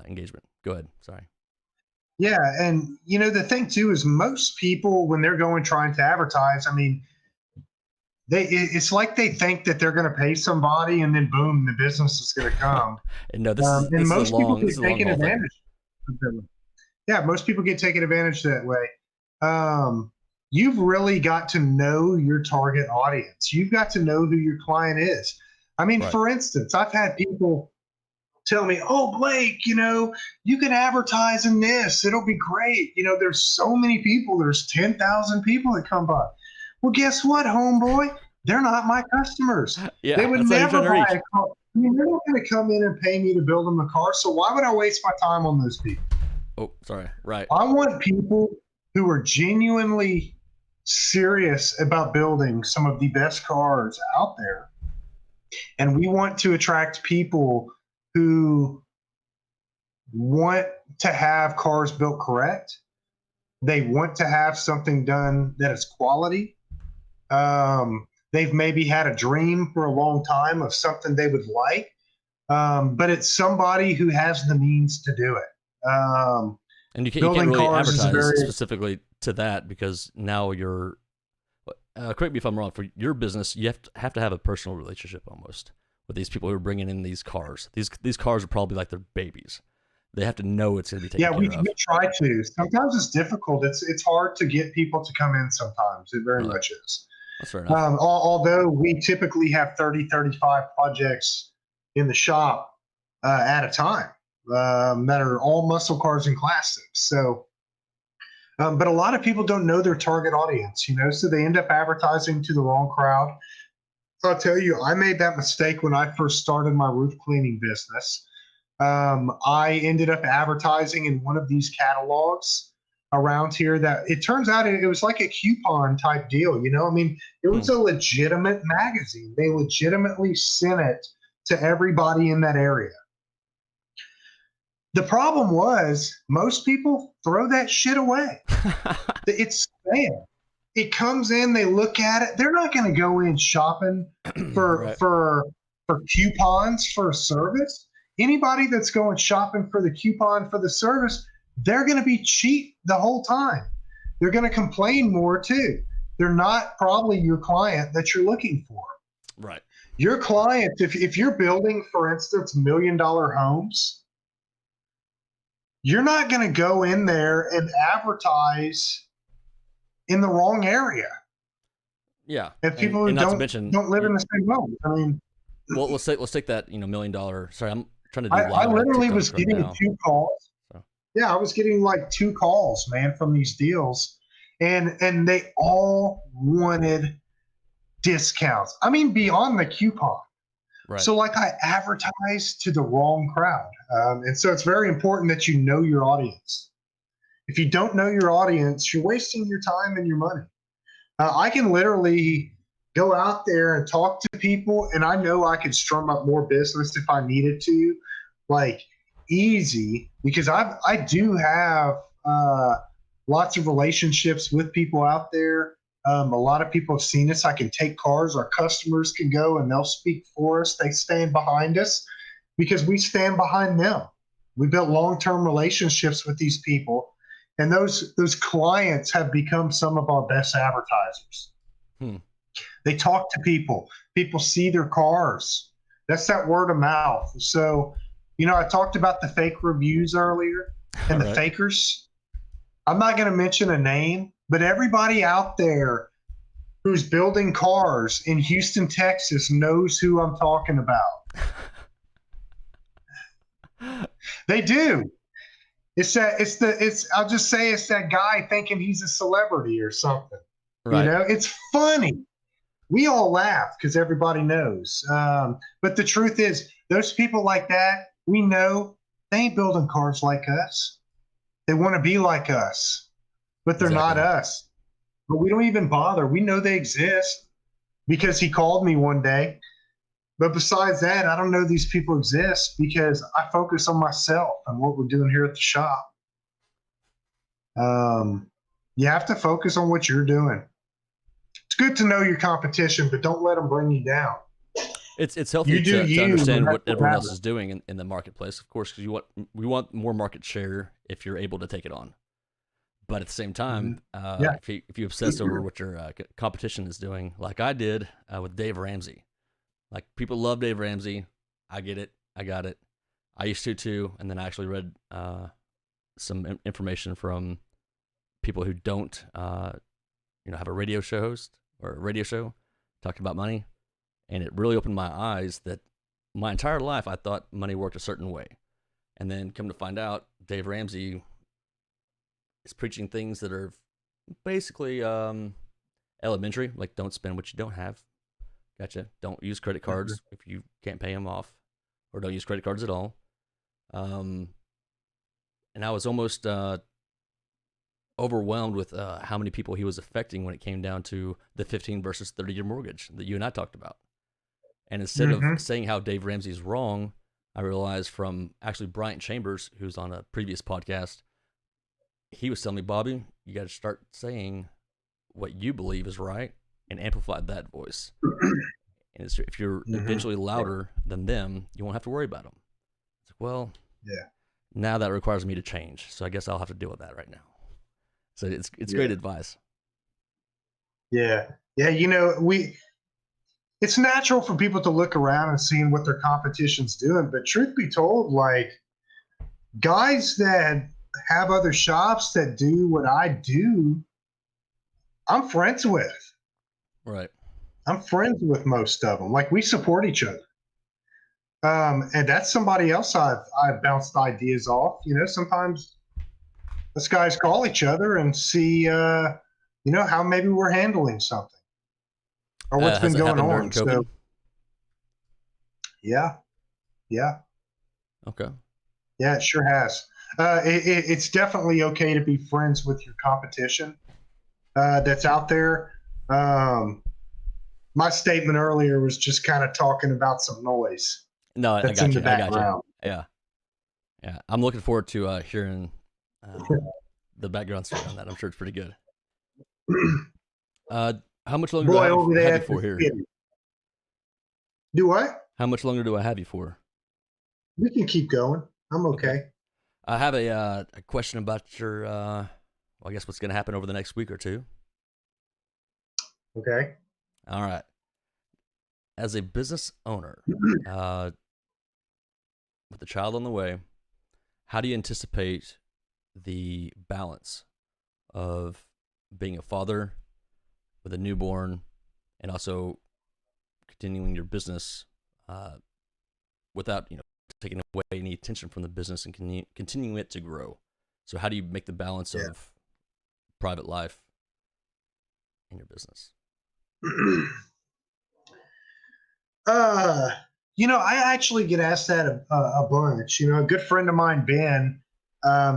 engagement. Go ahead. Sorry. Yeah, and the thing too is most people when they're going trying to advertise, I mean, it's like they think that they're going to pay somebody and then boom, the business is going to come. And no, And most people this get is a long taken haul thing. advantage of them. Yeah, most people get taken advantage that way. You've really got to know your target audience. You've got to know who your client is. I mean, Right. for instance, I've had people tell me, "Oh, Blake, you can advertise in this. It'll be great. There's so many people. There's 10,000 people that come by." Well, guess what, homeboy? They're not my customers. They Yeah, would that's not you're never trying to buy reach. a car. I mean, they're not going to come in and pay me to build them a car. So why would I waste my time on those people? Oh, sorry. Right. I want people who are genuinely serious about building some of the best cars out there. And we want to attract people who want to have cars built correct. They want to have something done that is quality. They've maybe had a dream for a long time of something they would like, but it's somebody who has the means to do it. And you can't Building really cars is a advertise very specifically to that because now you're correct me if I'm wrong. For your business, you have to have a personal relationship almost with these people who are bringing in these cars. These cars are probably like their babies. They have to know it's going to be taken yeah. We care of. try to. Sometimes it's difficult. It's hard to get people to come in. Sometimes it very Really, much is. that's fair enough. Although we typically have 30, 35 projects in the shop at a time that are all muscle cars and classics. So, but a lot of people don't know their target audience, so they end up advertising to the wrong crowd. I'll tell you, I made that mistake when I first started my roof cleaning business. I ended up advertising in one of these catalogs around here that it turns out it was like a coupon type deal. I mean, it was a legitimate magazine. They legitimately sent it to everybody in that area. The problem was most people throw that shit away. It's spam. It comes in, they look at it. They're not going to go in shopping for Right. for for coupons for service. Anybody that's going shopping for the coupon for the service, they're going to be cheap the whole time. They're going to complain more too. They're not probably your client that you're looking for. Right. Your client, if you're building, for instance, $1 million homes, you're not going to go in there and advertise in the wrong area. Yeah. If people who And not to don't mention, don't live in the same home. I mean, well, let's take that $1 million. Sorry, I'm trying to do I live literally was TikToks right getting now. 2 calls. So Yeah, I was getting like 2 calls, man, from these deals, and they all wanted discounts. I mean, beyond the coupon. right. So, like, I advertised to the wrong crowd, and so it's very important that you know your audience. If you don't know your audience, you're wasting your time and your money. I can literally go out there and talk to people, and I know I could strum up more business if I needed to, like easy, because I do have lots of relationships with people out there. A lot of people have seen us. I can take cars. Our customers can go and they'll speak for us. They stand behind us because we stand behind them. We built long-term relationships with these people, and those clients have become some of our best advertisers. Hmm. They talk to people. People see their cars. That's that word of mouth. So, I talked about the fake reviews earlier All and the right. fakers. I'm not going to mention a name, but everybody out there who's building cars in Houston, Texas knows who I'm talking about. They do. I'll just say it's that guy thinking he's a celebrity or something. Right. It's funny. We all laugh because everybody knows. But the truth is, those people like that, we know they ain't building cars like us. They want to be like us, but they're not Exactly. us. But we don't even bother. We know they exist because he called me one day. But besides that, I don't know these people exist because I focus on myself and what we're doing here at the shop. You have to focus on what you're doing. It's good to know your competition, but don't let them bring you down. It's healthy You do to you, and understand that's what what everyone else matters. is doing in the marketplace, of course, because we want more market share if you're able to take it on. But at the same time, Yeah. if you obsess over what your competition is doing, like I did with Dave Ramsey, like people love Dave Ramsey. I get it. I got it. I used to too, and then I actually read some information from people who don't, have a radio show host or a radio show talking about money, and it really opened my eyes that my entire life I thought money worked a certain way, and then come to find out, Dave Ramsey is preaching things that are basically elementary, like don't spend what you don't have. Gotcha. Don't use credit cards if you can't pay them off, or don't use credit cards at all. And I was almost overwhelmed with how many people he was affecting when it came down to the 15 versus 30-year mortgage that you and I talked about. And instead of saying how Dave Ramsey is wrong, I realized from actually Bryant Chambers, who's on a previous podcast, he was telling me, Bobby, you got to start saying what you believe is right and amplify that voice. And if you're eventually louder than them, you won't have to worry about them. It's like, well, now that requires me to change. So I guess I'll have to deal with that right now. So it's great advice. Yeah. Yeah. It's natural for people to look around and seeing what their competition's doing. But truth be told, like guys that have other shops that do what I do, I'm friends with. Right. I'm friends with most of them. Like we support each other. And that's somebody else I've bounced ideas off. Sometimes us guys call each other and see, how maybe we're handling something or what's been Has it going happened on. during COVID? So, yeah. Okay. Yeah, it sure has. It's definitely okay to be friends with your competition that's out there. My statement earlier was just kind of talking about some noise No, I that's got in the you. I got you. background. Yeah. I'm looking forward to hearing the background story on that. I'm sure it's pretty good. How much longer do I Boy, over have you there. for here? Do what? How much longer do I have you for? We can keep going. I'm okay. I have a question about your, I guess what's going to happen over the next week or two. Okay. All right. As a business owner, with a child on the way, how do you anticipate the balance of being a father with a newborn and also continuing your business without taking away any attention from the business and continuing it to grow? So how do you make the balance of private life and your business? I actually get asked that a bunch. A good friend of mine, Ben,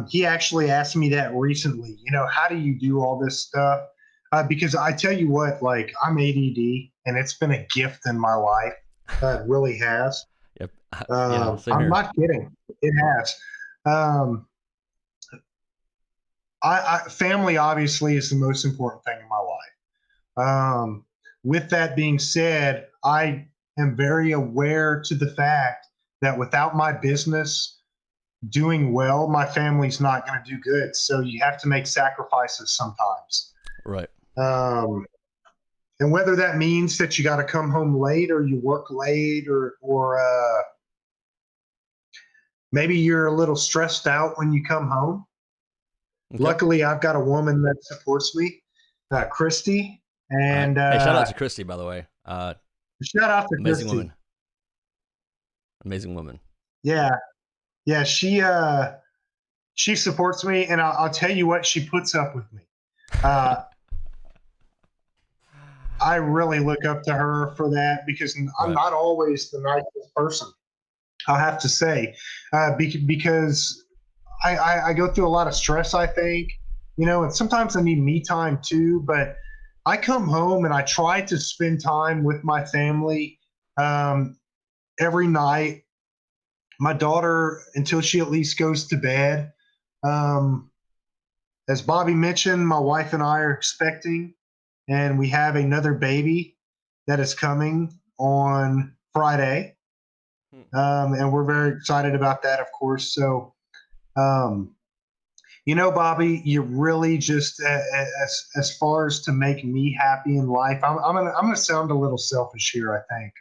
he actually asked me that recently. How do you do all this stuff? Because I tell you what, like I'm ADD, and it's been a gift in my life. It really has. Yep. Yeah, same I'm here. not kidding. It has. Family obviously is the most important thing in my life. With that being said, I am very aware to the fact that without my business doing well, my family's not going to do good. So you have to make sacrifices sometimes. Right. And whether that means that you got to come home late or you work late or maybe you're a little stressed out when you come home. Okay. Luckily, I've got a woman that supports me, Christy. And hey, shout out to Christy, by the way. Shout out to amazing Christy. Woman. Amazing woman. Yeah. She supports me, and I'll tell you what, she puts up with me. I really look up to her for that because I'm not always the nicest person. I'll have to say, because I go through a lot of stress, I think, and sometimes I need me time too, but I come home and I try to spend time with my family every night. My daughter, until she at least goes to bed. As Bobby mentioned, my wife and I are expecting, and we have another baby that is coming on Friday. And we're very excited about that, of course. So, Bobby, you really just as far as to make me happy in life. I'm gonna sound a little selfish here, I think,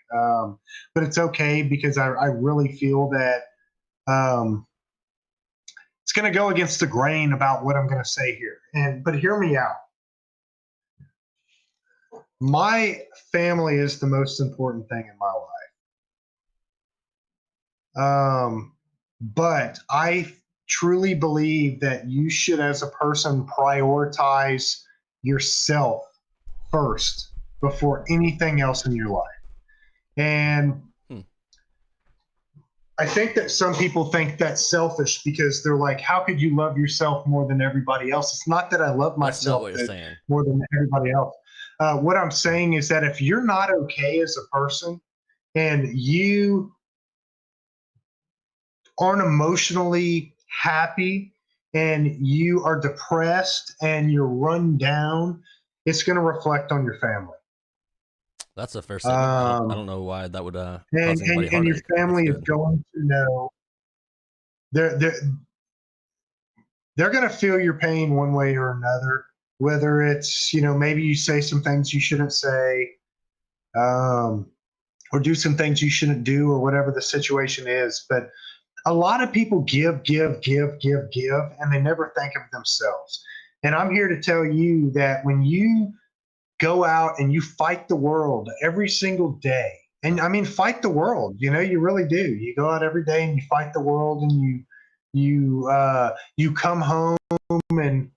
but it's okay because I really feel that um, it's gonna go against the grain about what I'm gonna say here. But hear me out. My family is the most important thing in my life. But I truly believe that you should, as a person, prioritize yourself first before anything else in your life. And Hmm. I think that some people think that's selfish because they're like, how could you love yourself more than everybody else? It's not that I love That's not myself what you're saying. more than everybody else. What I'm saying is that if you're not okay as a person and you aren't emotionally happy and you are depressed and you're run down, it's going to reflect on your family. That's a fair statement. I Um, don't know why that would and, cause and anybody and your heartache. That's family is good. going to know they're they're going to feel your pain one way or another, whether it's, maybe you say some things you shouldn't say, um, or do some things you shouldn't do, or whatever the situation is. But a lot of people give, give, give, give, give, and they never think of themselves. And I'm here to tell you that when you go out and you fight the world every single day, and Huh. I mean, fight the world, you really do. You go out every day and you fight the world, and you come home and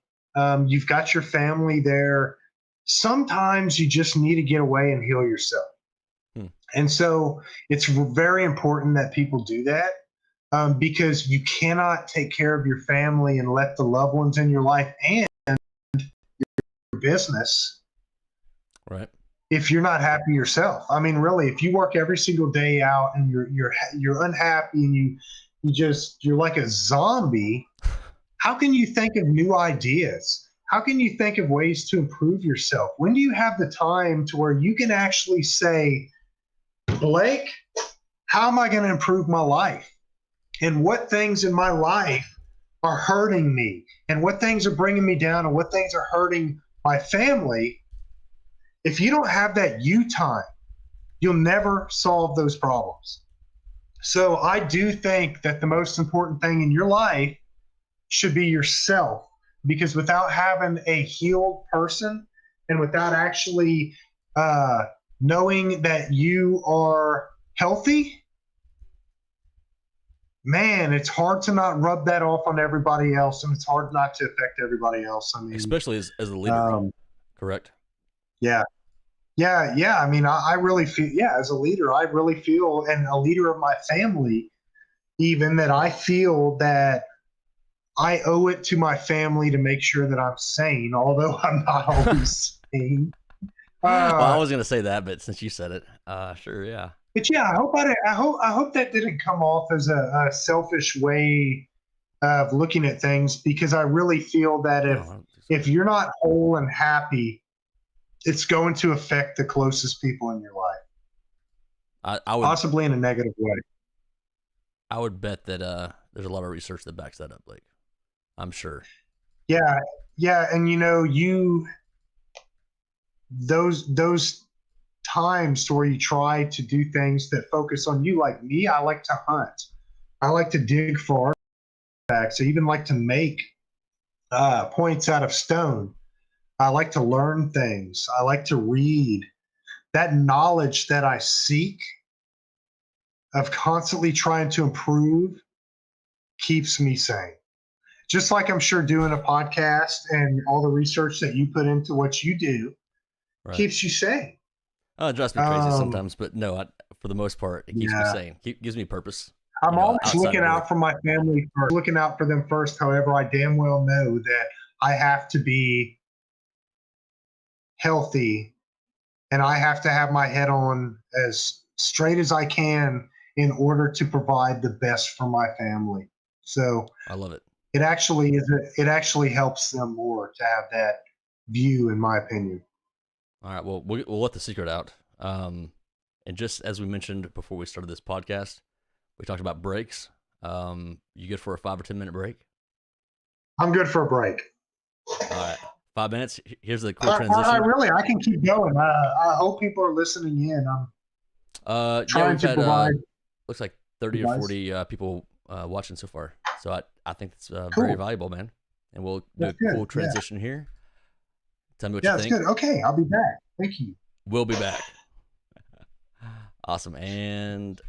you've got your family there. Sometimes you just need to get away and heal yourself. Hmm. And so it's very important that people do that, because you cannot take care of your family and let the loved ones in your life and your business Right. if you're not happy yourself. I mean, really, if you work every single day out and you're unhappy and you're like a zombie, how can you think of new ideas? How can you think of ways to improve yourself? When do you have the time to where you can actually say, Blake, how am I going to improve my life? And what things in my life are hurting me? And what things are bringing me down? And what things are hurting my family? If you don't have that you time, you'll never solve those problems. So I do think that the most important thing in your life should be yourself, because without having a healed person and without actually uh, knowing that you are healthy, man, it's hard to not rub that off on everybody else, and it's hard not to affect everybody else. I mean, Especially as a leader. um, Correct. yeah, yeah, yeah. I mean, I really feel, yeah, as a leader, I really feel, and a leader of my family, even, that I feel that I owe it to my family to make sure that I'm sane, although I'm not always sane. Well, I Uh, was gonna say that, but since you said it, sure, yeah. but yeah, I hope that didn't come off as a selfish way of looking at things, because I really feel that No, if I don't think so. if you're not whole and happy, it's going to affect the closest people in your life, I would possibly in a negative way. bet that there's a lot of research that backs that up. Like, I'm sure. Yeah, yeah, and you those times to where you try to do things that focus on you. Like me, I like to hunt. I like to dig for artifacts. I even like to make points out of stone. I like to learn things. I like to read. That knowledge that I seek of constantly trying to improve keeps me sane. Just like I'm sure doing a podcast and all the research that you put into what you do Right. keeps you sane. It drives me crazy Um, sometimes, but no, for the most part, it keeps me yeah, sane. Gives me purpose. I'm always Outside looking of out work. for my family first, looking out for them first. However, I damn well know that I have to be healthy and I have to have my head on as straight as I can in order to provide the best for my family. So I love it. it actually helps them more to have that view, in my opinion. All right. Well, we'll let the secret out. And just as we mentioned before we started this podcast, we talked about breaks. You good for a 5 or 10 minute break? I'm good for a break. All right, 5 minutes. Here's the cool I transition. really, I can keep going. I hope people are listening in. I'm Yeah, trying we've to had provide looks like 30 or advice. 40 people watching so far. So I think it's very Cool. valuable, man. And we'll do That's a cool good. Yeah. transition here. Tell me what you Yeah, it's think. good. Okay. I'll be back. Thank you. We'll be back. Awesome. And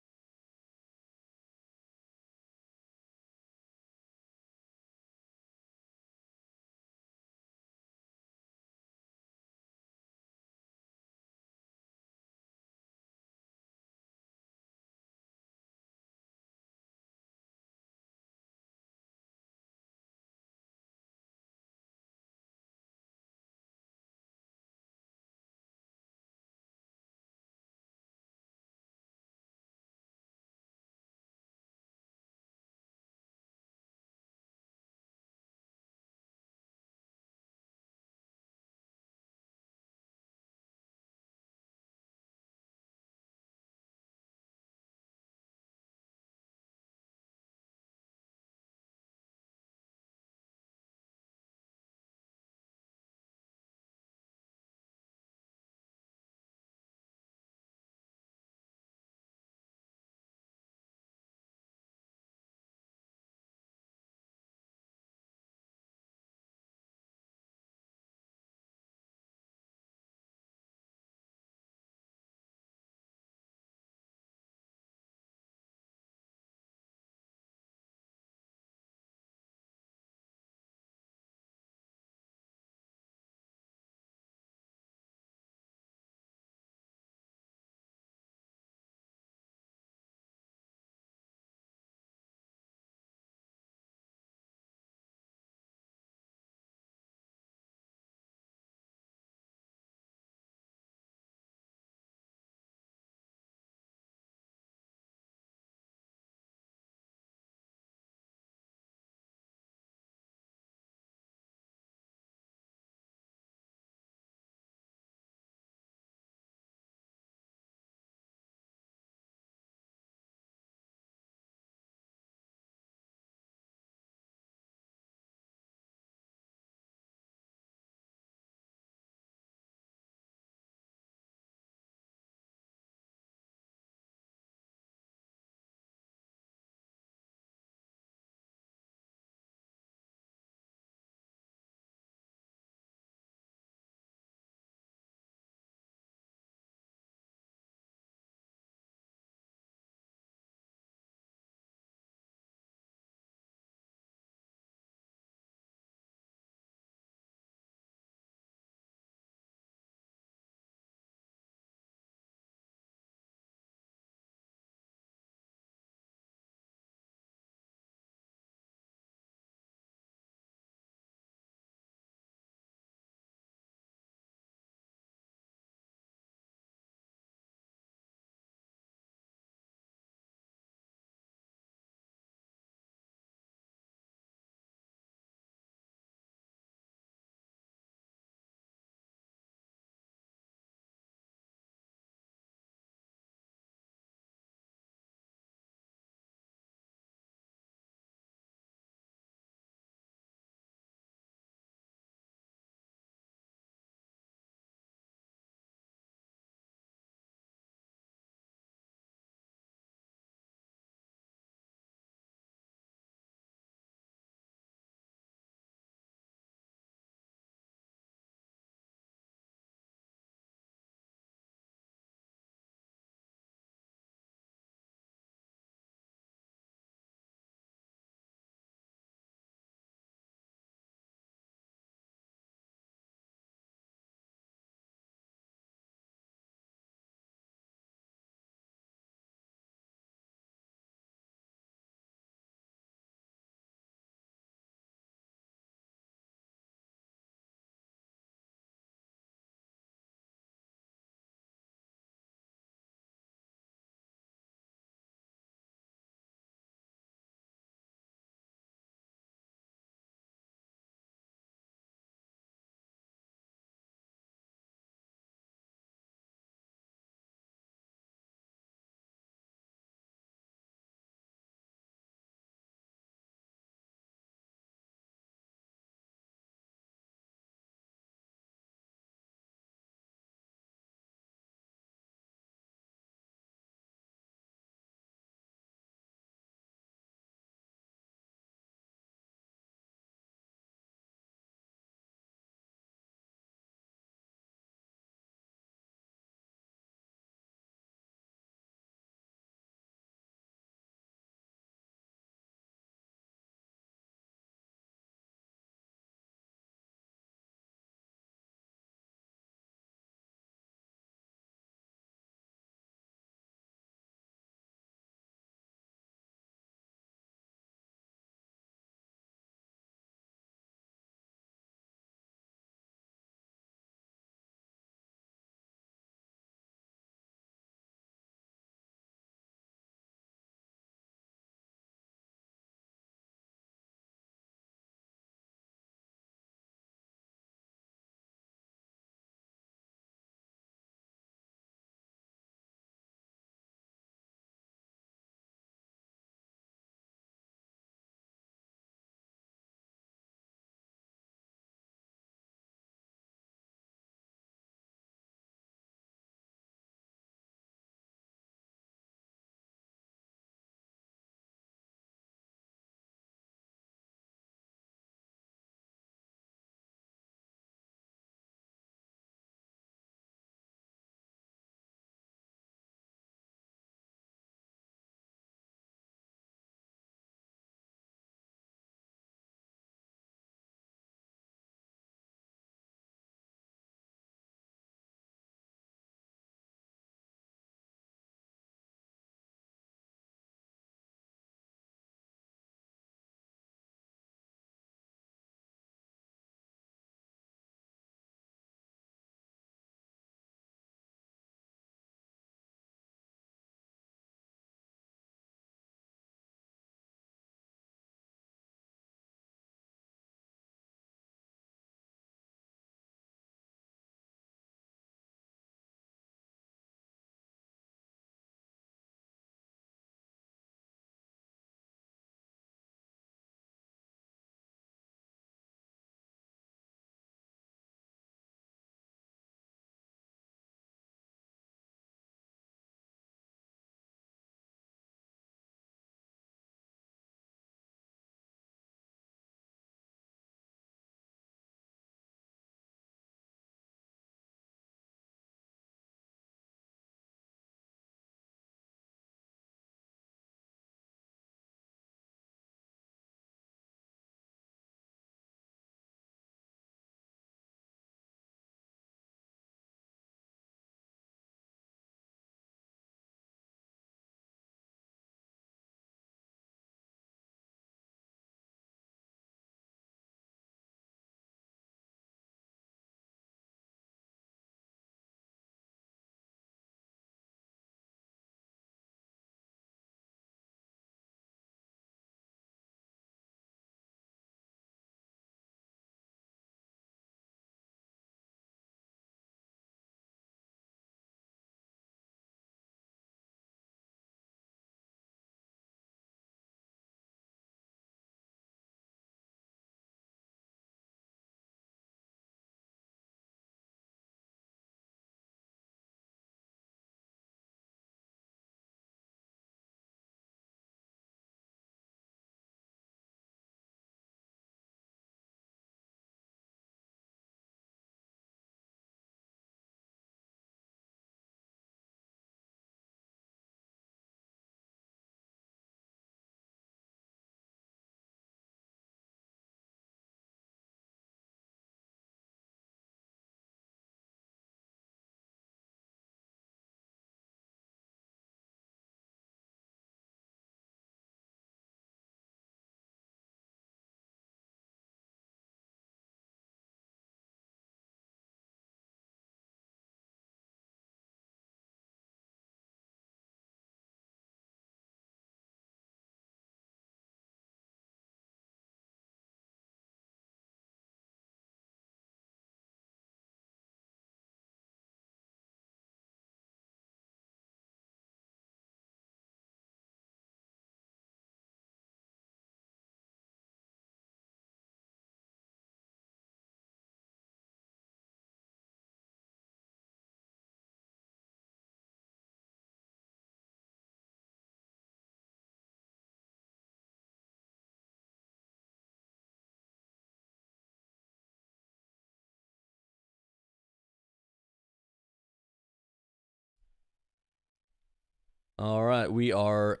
All right, we are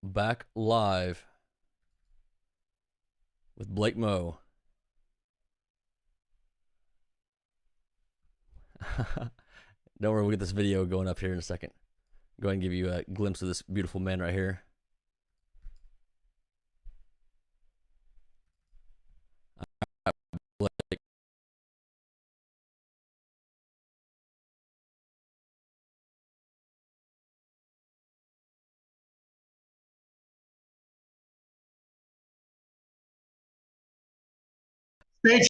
back live with Blake Meaux. Don't worry, we'll get this video going up here in a second. Go ahead and give you a glimpse of this beautiful man right here. Blake. Thanks.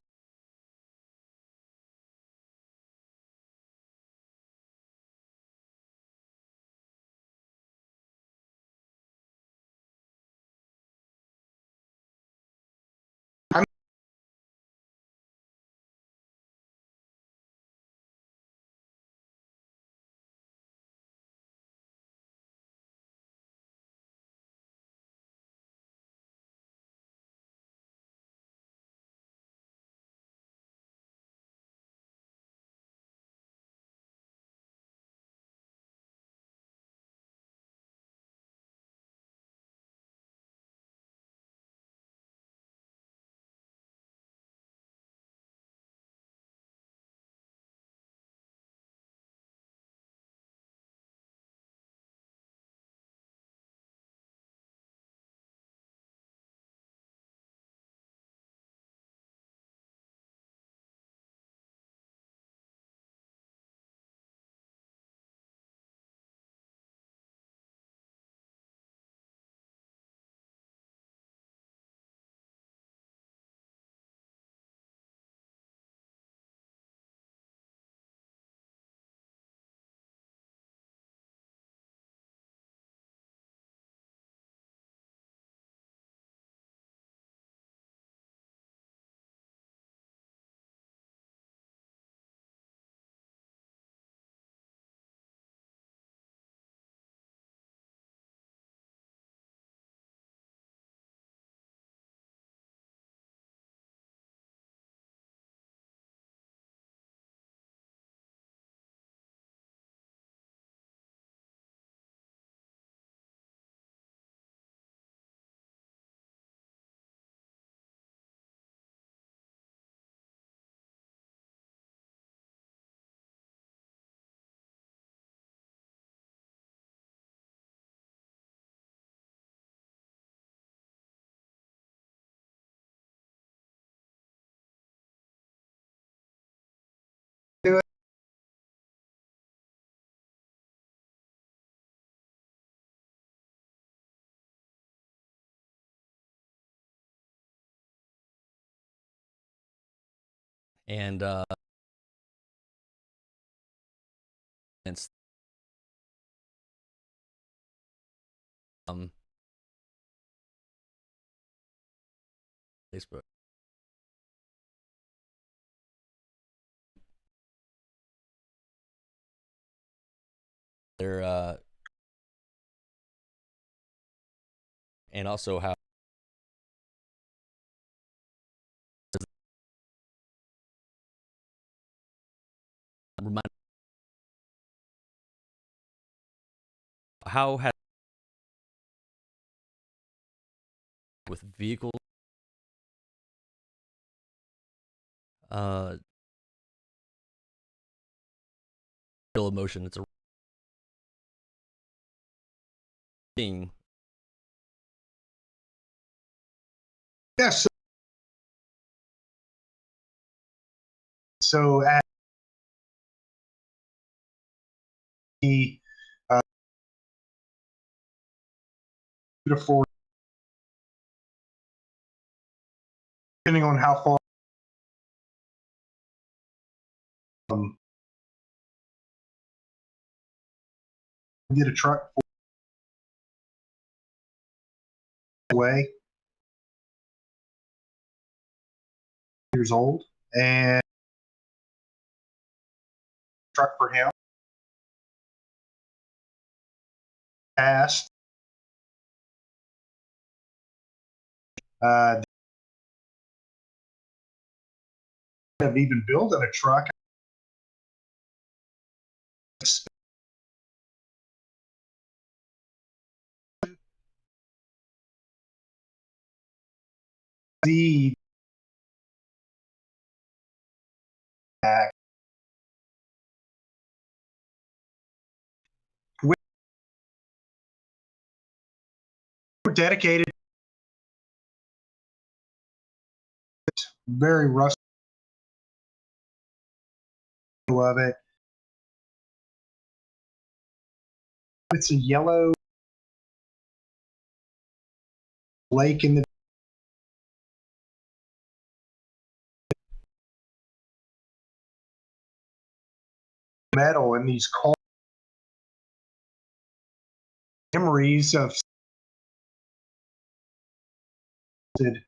And it's um Facebook. They're and also how remind how has with vehicles uh real emotion. It's a thing. Yes. So at the beautiful, depending on how far um, get a truck away, years old, and truck for him passed. Uh, of even building a truck the we're dedicated, very rusty of it. It's a yellow lake in the metal, and these memories of with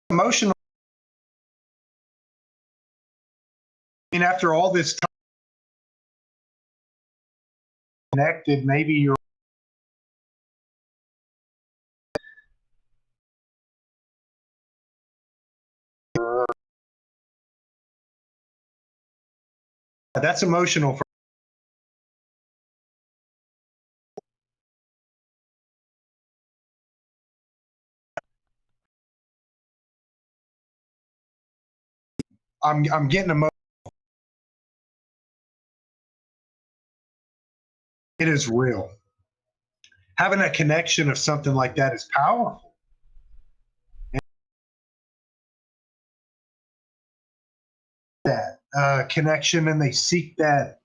emotional. I mean, after all this time connected, maybe you're that's emotional. I'm getting emotional. It is real. Having a connection of something like that is powerful. That connection, and they seek that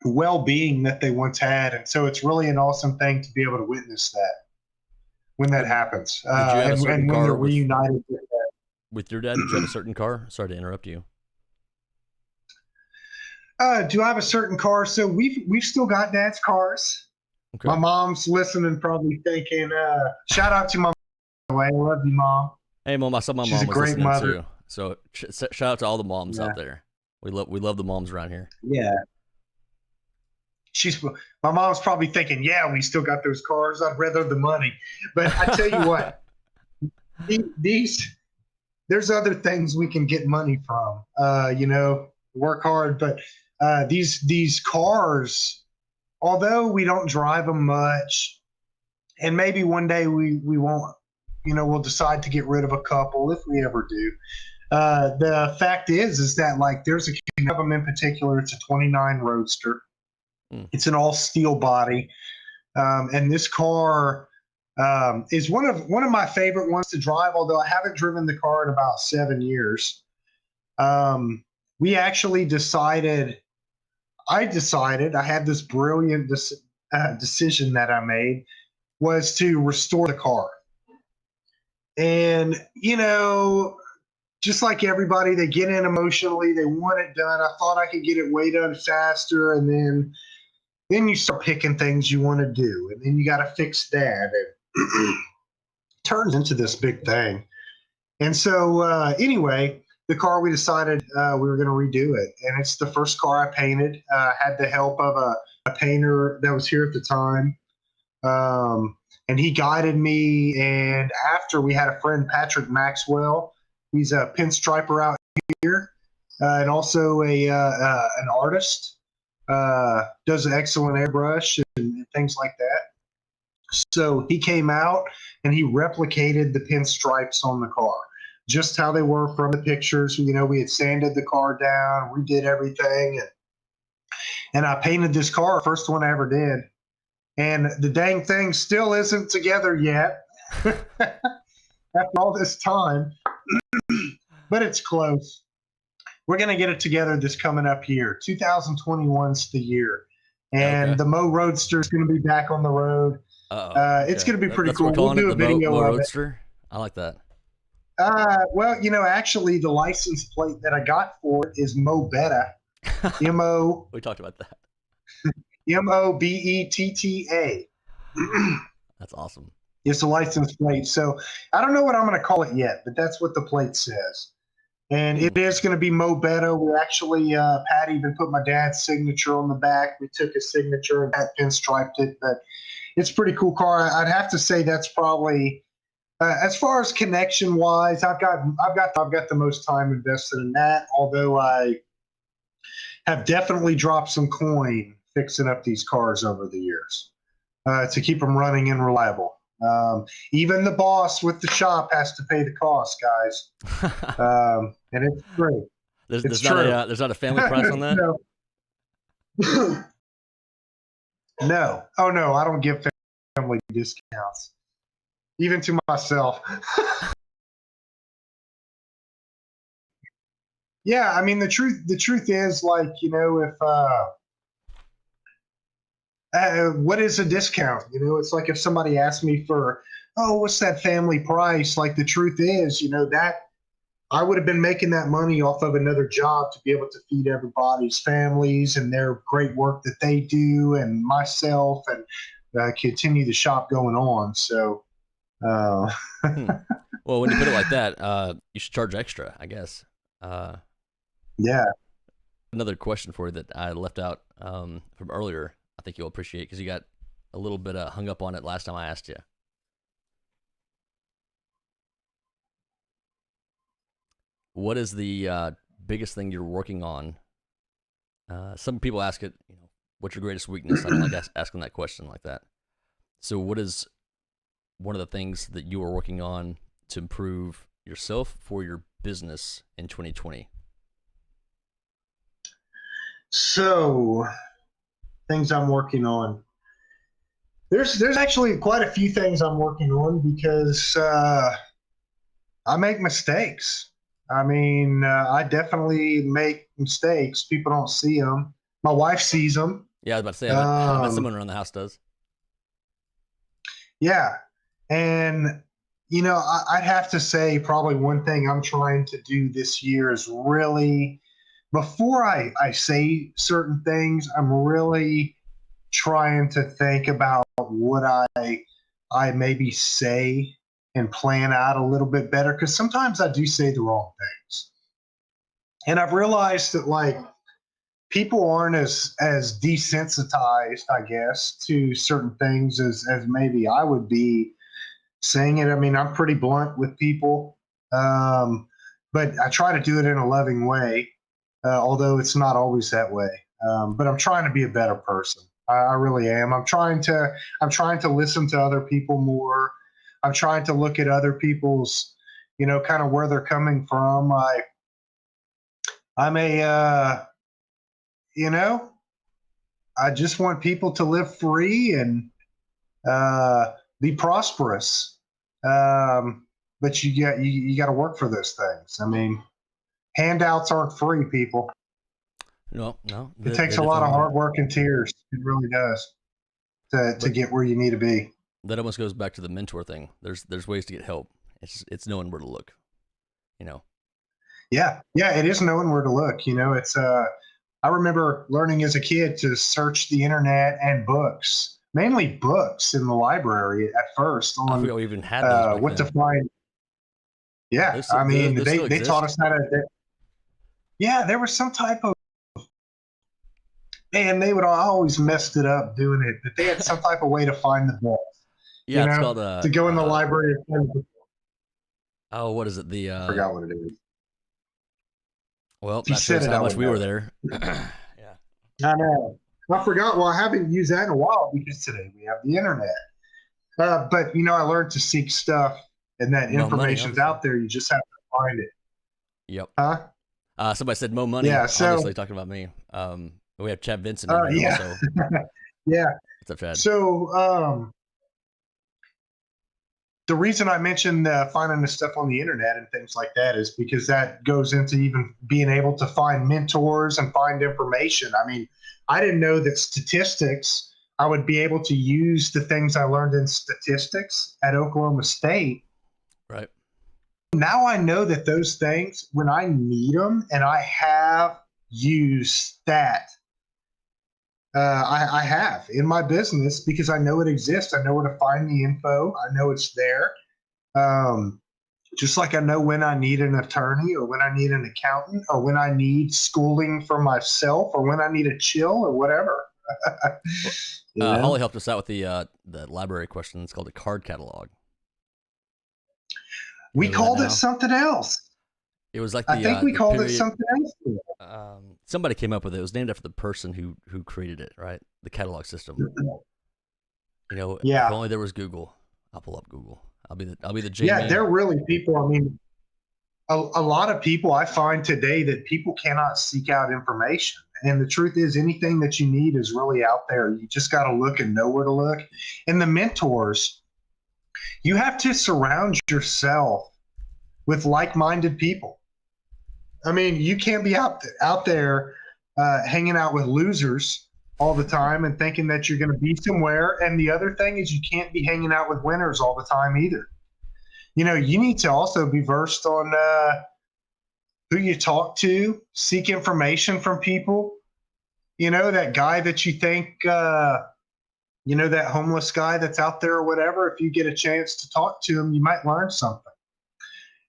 well-being that they once had, and so it's really an awesome thing to be able to witness that when that happens, Did you have a certain and when they're car reunited with your dad? Did you have a certain car? Sorry to interrupt you. do I have a certain car? So we've still got dad's cars. Okay. My mom's listening, probably thinking, shout out to my mom. I love you, Mom. Hey, mom, I saw my She's mom a was great listening mother. too. So shout out to all the moms Yeah. out there. We love the moms around here. Yeah. My mom's probably thinking, yeah, we still got those cars. I'd rather the money. But I tell you what, these there's other things we can get money from. Work hard, but these cars, although we don't drive them much, and maybe one day we won't, we'll decide to get rid of a couple if we ever do. The fact is that, like, there's one of them in particular. It's a 29 Roadster. It's an all steel body, and this car is one of my favorite ones to drive. Although I haven't driven the car in about 7 years. We actually decided. I had this brilliant decision that I made, was to restore the car. And just like everybody, they get in emotionally. They want it done. I thought I could get it way done faster, and then you start picking things you want to do, and then you got to fix that. And turns into this big thing. And so anyway, the car, we decided we were going to redo it, and it's the first car I painted. Had the help of a painter that was here at the time, and he guided me. And after, we had a friend, Patrick Maxwell. He's a pinstriper out here, and also an artist. Does an excellent airbrush and things like that. So he came out and he replicated the pinstripes on the car, just how they were from the pictures. We had sanded the car down, we did everything, and I painted this car, first one I ever did. And the dang thing still isn't together yet after all this time, but it's close. We're going to get it together this coming up year. 2021's the year. And the Meaux Roadster is going to be back on the road. It's going to be pretty cool. We'll do a video Meaux of Roadster. I like that. Well, actually, the license plate that I got for it is Mobetta. M-O. We talked about that. Mobetta. That's awesome. It's a license plate. So I don't know what I'm going to call it yet, but that's what the plate says. And it is going to be Mobetta. We actually, Pat even put my dad's signature on the back. We took his signature and Pat pinstriped it. But it's a pretty cool car. I'd have to say that's probably, as far as connection wise, I've got the most time invested in that. Although I have definitely dropped some coin fixing up these cars over the years to keep them running and reliable. Even the boss with the shop has to pay the cost, guys. And it's true. It's true. There's not a family price on that. No. No. Oh no, I don't give family discounts, even to myself. Yeah, I mean the truth is, like, if what is a discount? It's like if somebody asked me for, oh, what's that family price? Like, the truth is, that I would have been making that money off of another job to be able to feed everybody's families and their great work that they do, and myself, and continue the shop going on. So, uh, Well, when you put it like that, you should charge extra, I guess. Uh, yeah. Another question for you that I left out from earlier, I think you'll appreciate because you got a little bit hung up on it last time I asked you. What is the biggest thing you're working on? Some people ask it, what's your greatest weakness? I don't like asking that question like that. So, what is one of the things that you are working on to improve yourself for your business in 2020? So, things I'm working on. There's actually quite a few things I'm working on because I make mistakes. I mean, I definitely make mistakes. People don't see them. My wife sees them. Yeah, I was about to say, I bet Um, someone around the house does. yeah. And, I'd have to say probably one thing I'm trying to do this year is really, before I say certain things, I'm really trying to think about what I maybe say and plan out a little bit better, because sometimes I do say the wrong things. And I've realized that, like, people aren't as desensitized, I guess, to certain things as maybe I would be saying it. I mean, I'm pretty blunt with people, um, but I try to do it in a loving way, although it's not always that way. But I'm trying to be a better person. I really am. I'm trying to listen to other people more. I'm trying to look at other people's, kind of where they're coming from. I'm a, you know, I just want people to live free and be prosperous. But you got to work for those things. I mean, handouts aren't free, people. No, no, It they takes a lot of definitely hard aren't. work and tears. It really does to But get where you need to be. that almost goes back to the mentor thing. There's ways to get help. It's knowing where to look. You know. Yeah, yeah, it is knowing where to look. It's I remember learning as a kid to search the internet and books, mainly books in the library at first, I on forgot we even had those back what to then. find. Yeah, I mean, Those still they taught exist. us how to. Yeah, there was some type of, and they would always messed it up doing it, but they had some type of way to find the books. You Yeah, it's know, called to go in the library and find the book. oh, what is it? I forgot what it is. Well, If you that said shows it, how I much would we know were it. there. Yeah. I know. I forgot. Well, I haven't used that in a while because today we have the internet. But I learned to seek stuff, and that Mo money, information's obviously. out there. You just have to find it, Yep. huh? Somebody said Mo money, Yeah. So, obviously talking about me. We have Chad Vincent in here yeah, also. yeah. What's up, Chad? So, the reason I mentioned finding the stuff on the internet and things like that is because that goes into even being able to find mentors and find information. I mean, I didn't know that statistics, I would be able to use the things I learned in statistics at Oklahoma State. Right. Now I know that those things, when I need them, and I have used that, I have in my business because I know it exists. I know where to find the info. I know it's there. Um, just like I know when I need an attorney, or when I need an accountant, or when I need schooling for myself, or when I need a chill, or whatever. Well, you know, Holly helped us out with the library question. It's called a card catalog. You we know that called it now? something else. It was like I think we the called it period. something else. Somebody came up with it. It was named after the person who created it. Right. The catalog system. If Yeah. only there was Google. I'll pull up Google. I'll be the J Yeah, man. they're really people. I mean, a lot of people I find today that people cannot seek out information. And the truth is, anything that you need is really out there. You just got to look and know where to look. And the mentors, you have to surround yourself with like-minded people. I mean, you can't be out there hanging out with losers all the time and thinking that you're going to be somewhere. And the other thing is, you can't be hanging out with winners all the time either. You need to also be versed on who you talk to, seek information from people. That guy that you think, that homeless guy that's out there or whatever, if you get a chance to talk to him, you might learn something.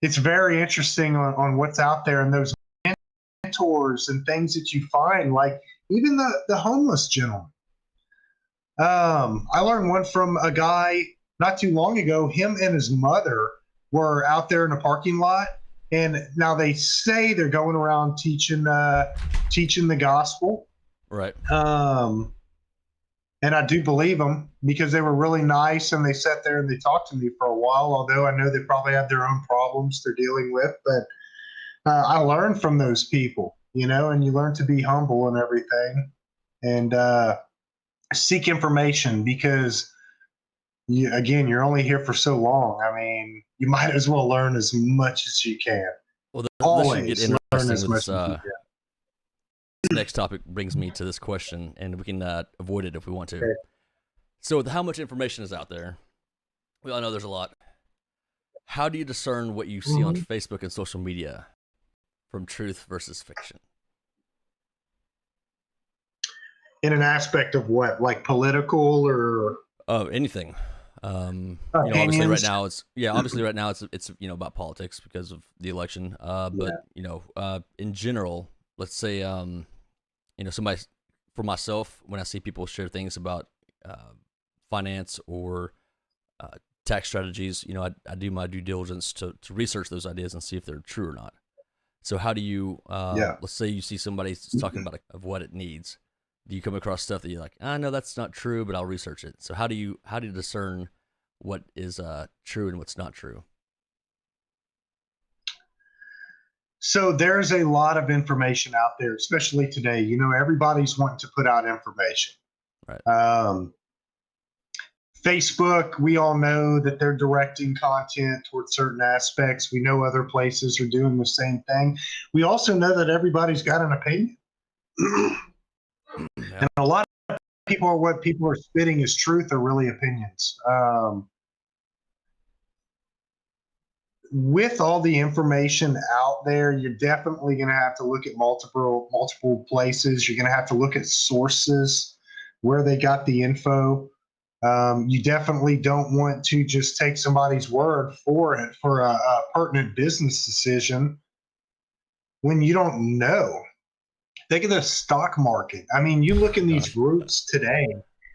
It's very interesting on what's out there and those mentors and things that you find, like even the homeless gentleman. I learned one from a guy not too long ago. Him and his mother were out there in a parking lot, and now they say they're going around teaching the gospel. Right. And I do believe them because they were really nice and they sat there and they talked to me for a while. Although I know they probably have their own problems they're dealing with, but I learned from those people, and you learn to be humble and everything, and seek information because you're only here for so long. I mean, you might as well learn as much as you can. Well, Always should get learn interesting as with much this, as you can. this next topic brings me to this question, and we can avoid it if we want to. Okay. So, with how much information is out there, we all know there's a lot. How do you discern what you see on Facebook and social media from truth versus fiction? In an aspect of what, like political or Anything. Obviously right now it's about politics because of the election. But in general, let's say somebody, for myself, when I see people share things about finance or tax strategies, I do my due diligence to research those ideas and see if they're true or not. So how do you, let's say you see somebody talking about of what it needs. Do you come across stuff that you're like, no, that's not true, but I'll research it. So how do you discern what is true and what's not true? So there's a lot of information out there, especially today. Everybody's wanting to put out information. Right. Facebook, we all know that they're directing content towards certain aspects. We know other places are doing the same thing. We also know that everybody's got an opinion. And a lot of people, what people are spitting as truth are really opinions. With all the information out there, you're definitely going to have to look at multiple places. You're going to have to look at sources where they got the info. You definitely don't want to just take somebody's word for it for a pertinent business decision when you don't know. Think of the stock market. I mean, you look in these groups today,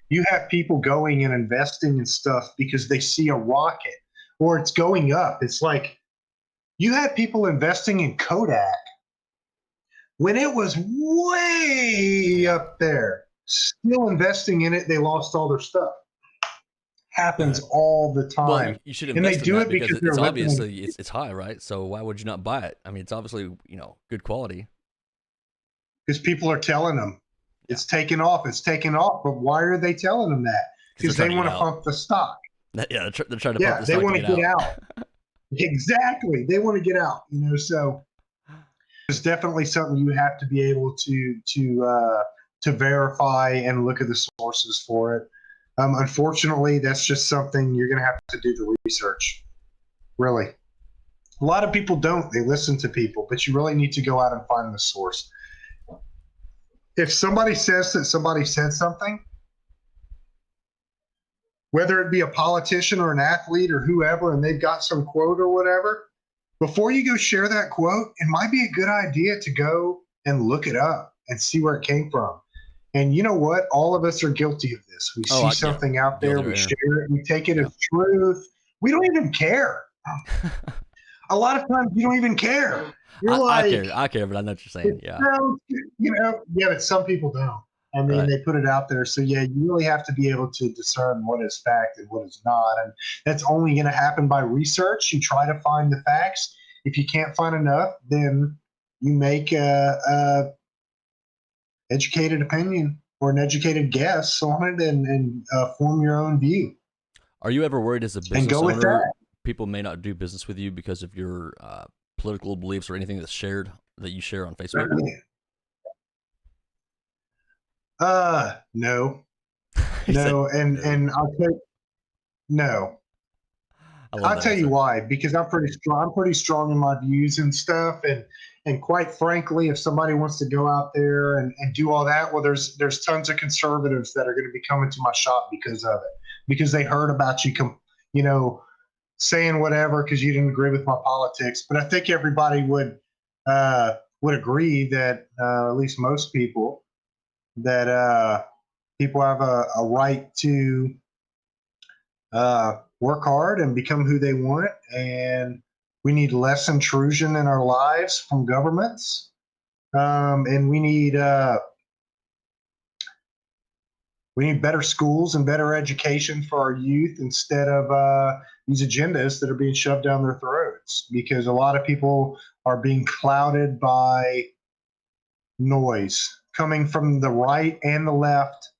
you have people going and investing in stuff because they see a rocket or it's going up. It's like you had people investing in Kodak when it was way up there, still investing in it. They lost all their stuff. Happens all the time. Well, you should invest and they do in it because it's they're obviously it's high, right? So why would you not buy it? I mean, it's obviously good quality. Because people are telling them it's taking off. But why are they telling them that? Because they want to pump the stock. Yeah, they're trying to pump the stock. They want to get out. Exactly, they want to get out. So it's definitely something you have to be able to verify and look at the sources for it. Unfortunately, that's just something you're going to have to do the research. Really, a lot of people don't. They listen to people, but you really need to go out and find the source. If somebody says that somebody said something, whether it be a politician or an athlete or whoever, and they've got some quote or whatever, before you go share that quote, it might be a good idea to go and look it up and see where it came from. And you know what? All of us are guilty of this. We see something out there, we share it, we take it as truth. We don't even care. A lot of times you don't even care. You're I care, but I know what you're saying. Yeah. But some people don't. I mean, Right. they put it out there. So yeah, you really have to be able to discern what is fact and what is not. And that's only going to happen by research. You try to find the facts. If you can't find enough, then you make a educated opinion or an educated guess on it and form your own view Are you ever worried as a and business go with owner that. people may not do business with you because of your political beliefs or anything that's shared that you share on Facebook? No, He said no, no. and I'll tell you, no. I love I'll that tell you answer. why. Because I'm pretty strong. I'm pretty strong in my views and stuff. And quite frankly, if somebody wants to go out there and do all that, well, there's tons of conservatives that are going to be coming to my shop because of it, because they heard about you, you know, saying whatever because you didn't agree with my politics. But I think everybody would agree that at least most people that people have a right to work hard and become who they want. And we need less intrusion in our lives from governments. And we need better schools and better education for our youth instead of these agendas that are being shoved down their throats. Because a lot of people are being clouded by noise coming from the right and the left,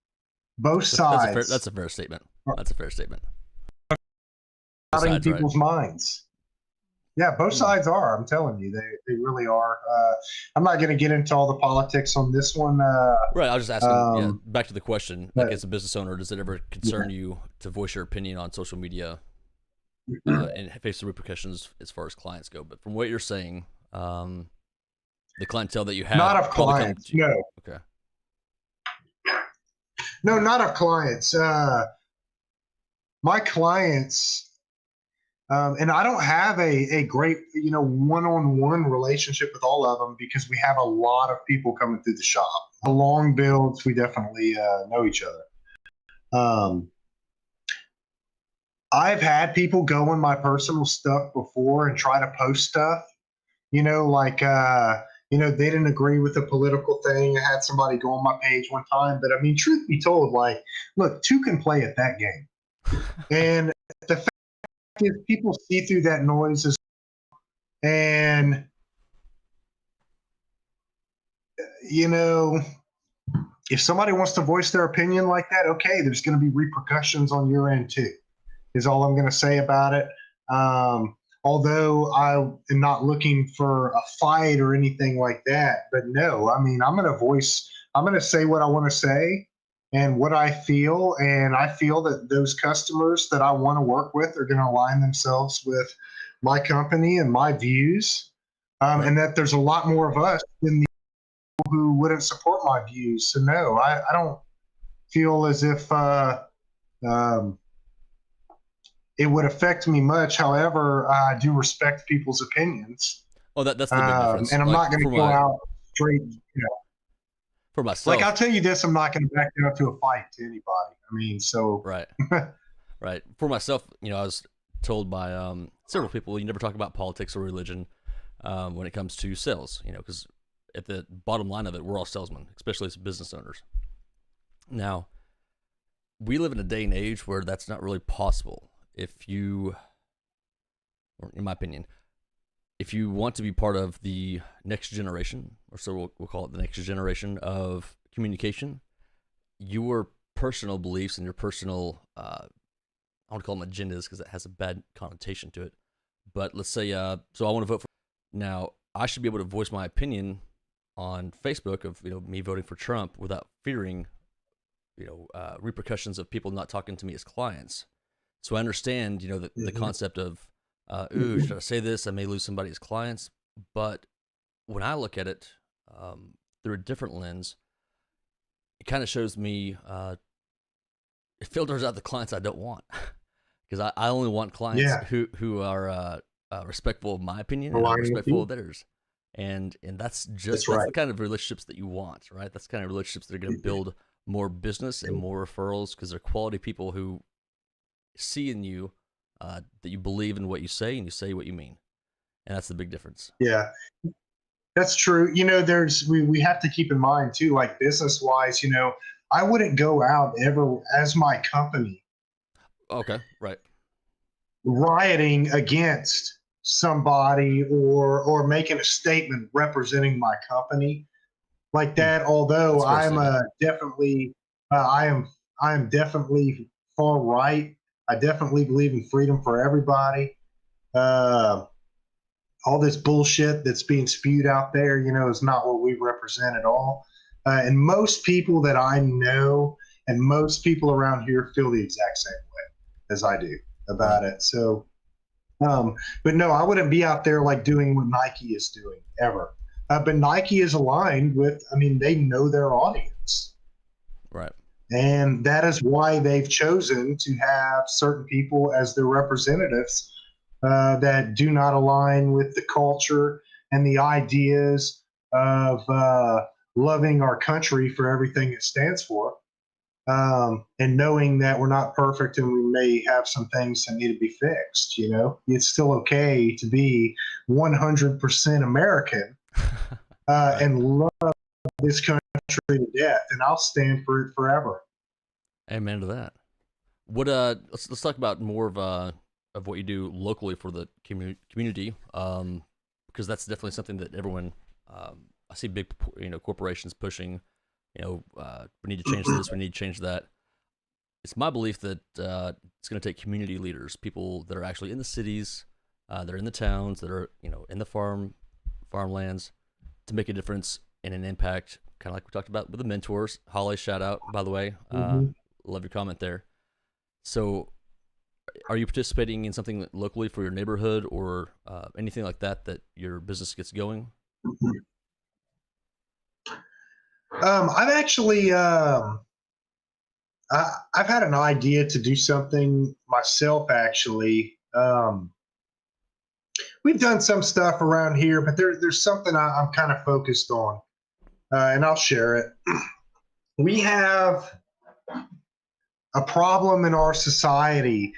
both That's sides, a fair statement. are That's a fair statement. Both clouding sides, right? people's minds. Yeah, both Hmm. sides are. I'm telling you, they really are. I'm not going to get into all the politics on this one. Right. I was just asking. Yeah. Um, Back to the question. Like, but as a business owner, does it ever concern yeah. you to voice your opinion on social media and face the repercussions as far as clients go? But from what you're saying, the clientele that you Not have of probably come clients. to. No, Okay. no, not of clients. My clients, and I don't have a great, one-on-one relationship with all of them because we have a lot of people coming through the shop. Long builds, we definitely know each other. Um, I've had people go in my personal stuff before and try to post stuff, like they didn't agree with the political thing. I had somebody go on my page one time, but I mean, truth be told, like, look, two can play at that game. And the fact is people see through that noise and you know, if somebody wants to voice their opinion like that, okay, there's going to be repercussions on your end too. Is all I'm going to say about it. Although I am not looking for a fight or anything like that, but no, I mean, I'm going to say what I want to say and what I feel. And I feel that those customers that I want to work with are going to align themselves with my company and my views. Right. And that there's a lot more of us than the people who wouldn't support my views. So no, I don't feel as if um, it would affect me much. However, I do respect people's opinions, Oh, that's the big difference. and I'm Like not going to go out straight. for Like I'll myself, tell you this: I'm not going to back down to a fight to anybody. I mean, so right, right. For myself, I was told by several people you never talk about politics or religion when it comes to sales. Because at the bottom line of it, we're all salesmen, especially as business owners. Now, we live in a day and age where that's not really possible. If you, or in my opinion, if you want to be part of the next generation, or so we'll call it the next generation of communication, your personal beliefs and your personal, I want to call them agendas because it has a bad connotation to it. But let's say, so I want to vote for. Now, I should be able to voice my opinion on Facebook of me voting for Trump without fearing repercussions of people not talking to me as clients. So I understand the Mhm. concept of ooh, should I say this? I may lose somebody as clients. But when I look at it through a different lens, it kind of shows me it filters out the clients I don't want because I only want clients Yeah, who are respectful of my opinion and I'm aligning with respectful you. of theirs. And That's that's right. the kind of relationships that you want, right? That's the kind of relationships that are going to build more business and more referrals because they're quality people who see in you that you believe in what you say and you say what you mean, and that's the big difference. Yeah, That's true. We have to keep in mind too, like business wise, I wouldn't go out ever as my company Okay, right. rioting against somebody or making a statement representing my company like Hmm. that. Although That's a fair I'm statement. definitely I am definitely far right. I definitely believe in freedom for everybody. Uh, all this bullshit that's being spewed out there, is not what we represent at all. And most people that I know and most people around here feel the exact same way as I do Right. about it. So, but no, I wouldn't be out there like doing what Nike is doing ever. But Nike is aligned with, I mean, they know their audience. Right. And that is why they've chosen to have certain people as their representatives that do not align with the culture and the ideas of loving our country for everything it stands for. And knowing that we're not perfect and we may have some things that need to be fixed, it's still okay to be 100% American Right. and love this country to death. And I'll stand for it forever. Amen to that. What let's talk about more of what you do locally for the community, because that's definitely something that everyone, I see big corporations pushing. We need to change this. We need to change that. It's my belief that it's going to take community leaders, people that are actually in the cities, that are in the towns, that are in the farmlands, to make a difference and an impact. Kind of like we talked about with the mentors. Holly, shout out by the way. Mm-hmm. Love your comment there. So, are you participating in something locally for your neighborhood or anything like that that your business gets going? I've actually I've had an idea to do something myself. Actually, we've done some stuff around here, but there's something I'm kind of focused on, and I'll share it. We have a problem in our society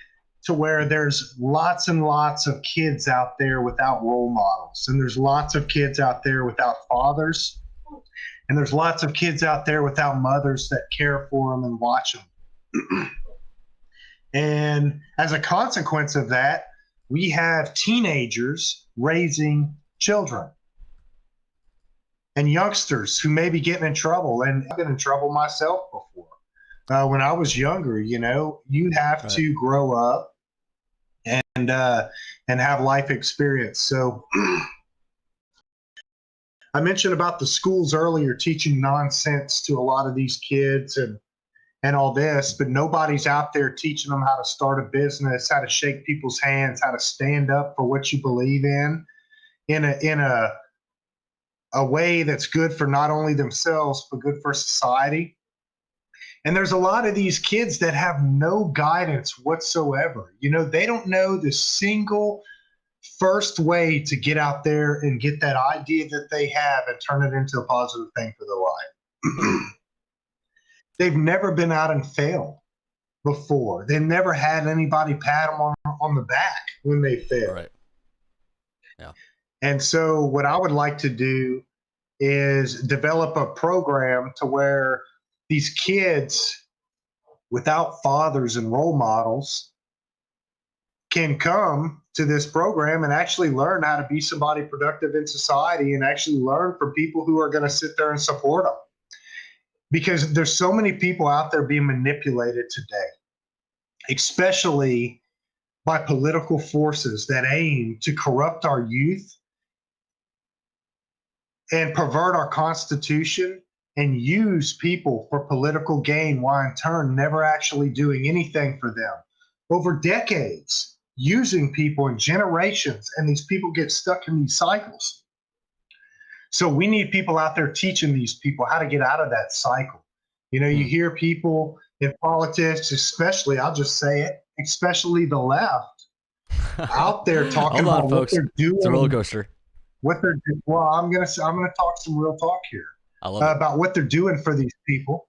to where there's lots and lots of kids out there without role models, and there's lots of kids out there without fathers, and there's lots of kids out there without mothers that care for them and watch them. And as a consequence of that, we have teenagers raising children and youngsters who may be getting in trouble. And I've been in trouble myself before. When I was younger, you have Right. to grow up and uh, and have life experience. So I mentioned about the schools earlier teaching nonsense to a lot of these kids and all this, but nobody's out there teaching them how to start a business, how to shake people's hands, how to stand up for what you believe in a way that's good for not only themselves but good for society. And there's a lot of these kids that have no guidance whatsoever. They don't know the single first way to get out there and get that idea that they have and turn it into a positive thing for their Hmm. life. They've never been out and failed before. They never had anybody pat them on the back when they failed. Right. Yeah. And so, what I would like to do is develop a program to where these kids without fathers and role models can come to this program and actually learn how to be somebody productive in society and actually learn from people who are going to sit there and support them. Because there's so many people out there being manipulated today, especially by political forces that aim to corrupt our youth and pervert our Constitution and use people for political gain while in turn never actually doing anything for them over decades, using people in generations, and these people get stuck in these cycles. So we need people out there teaching these people how to get out of that cycle. You Hmm. hear people in politics, especially, I'll just say it, especially the left, out there talking Hold on, about what folks. they're It's a roller doing, coaster. well, I'm gonna talk some real talk here I love it. about what they're doing for these people.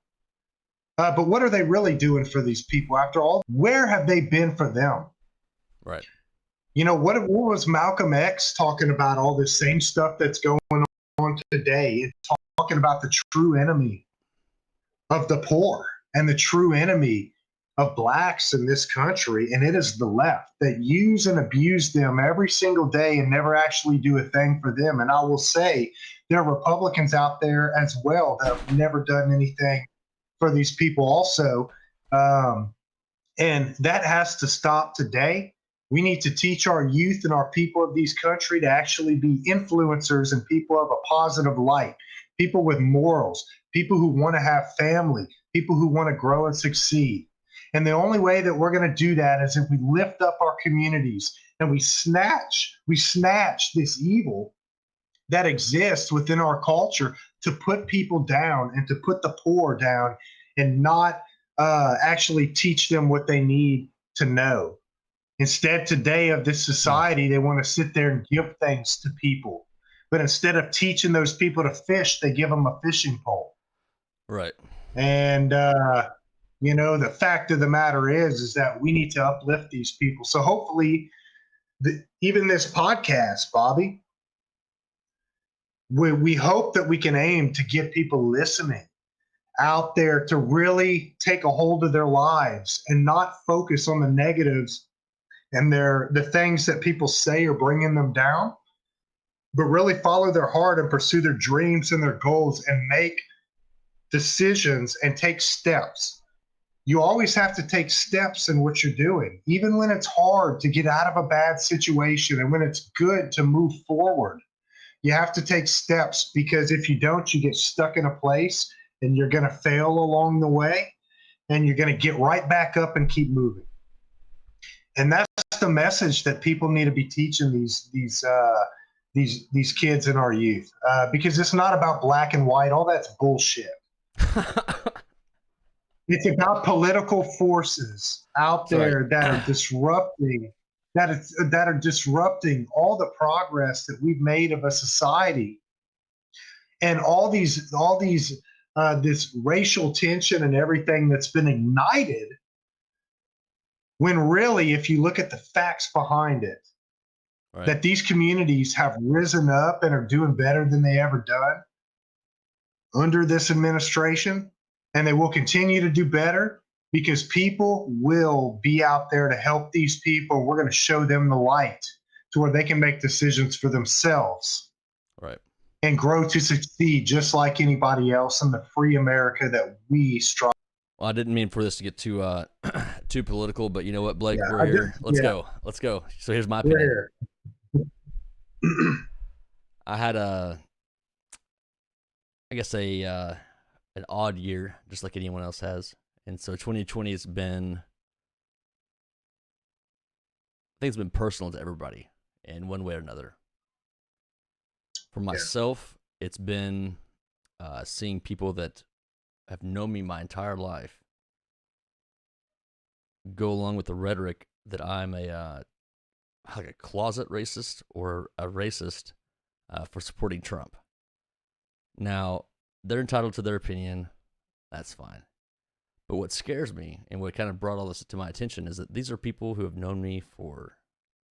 But what are they really doing for these people? After all, where have they been for them? Right. What was Malcolm X talking about? All this same stuff that's going on today is talking about the true enemy of the poor and the true enemy of blacks in this country, and it is the left that use and abuse them every single day and never actually do a thing for them. And I will say there are Republicans out there as well that have never done anything for these people also. And that has to stop today. We need to teach our youth and our people of these country to actually be influencers and people of a positive light, people with morals, people who want to have family, people who want to grow and succeed. And the only way that we're going to do that is if we lift up our communities and we snatch this evil that exists within our culture to put people down and to put the poor down and not actually teach them what they need to know. Instead, today of this society, they want to sit there and give things to people. But instead of teaching those people to fish, they give them a fishing pole. Right. And, the fact of the matter is that we need to uplift these people. So hopefully, even this podcast, Bobby, we hope that we can aim to get people listening out there to really take a hold of their lives and not focus on the negatives and the things that people say are bringing them down, but really follow their heart and pursue their dreams and their goals and make decisions and take steps. You always have to take steps in what you're doing, even when it's hard to get out of a bad situation and when it's good to move forward. You have to take steps, because if you don't, you get stuck in a place and you're going to fail along the way, and you're going to get right back up and keep moving. And that's the message that people need to be teaching these kids in our youth, because it's not about black and white. All that's bullshit. It's about political forces out there that are disrupting all the progress that we've made of a society, and all these this racial tension and everything that's been ignited, when really, if you look at the facts behind it, Right. that these communities have risen up and are doing better than they ever done under this administration, and they will continue to do better because people will be out there to help these people. We're going to show them the light to where they can make decisions for themselves. Right. And grow to succeed just like anybody else in the free America that we strive. Well, I didn't mean for this to get too too political, but you know what, Blake, Yeah, we're here. Let's go. So here's my opinion. I had an odd year, just like anyone else has, and so 2020 has been, I think it's been personal to everybody in one way or another. For myself, it's been seeing people that have known me my entire life go along with the rhetoric that I'm a closet racist or a racist for supporting Trump. Now, they're entitled to their opinion. That's fine. But what scares me and what kind of brought all this to my attention is that these are people who have known me for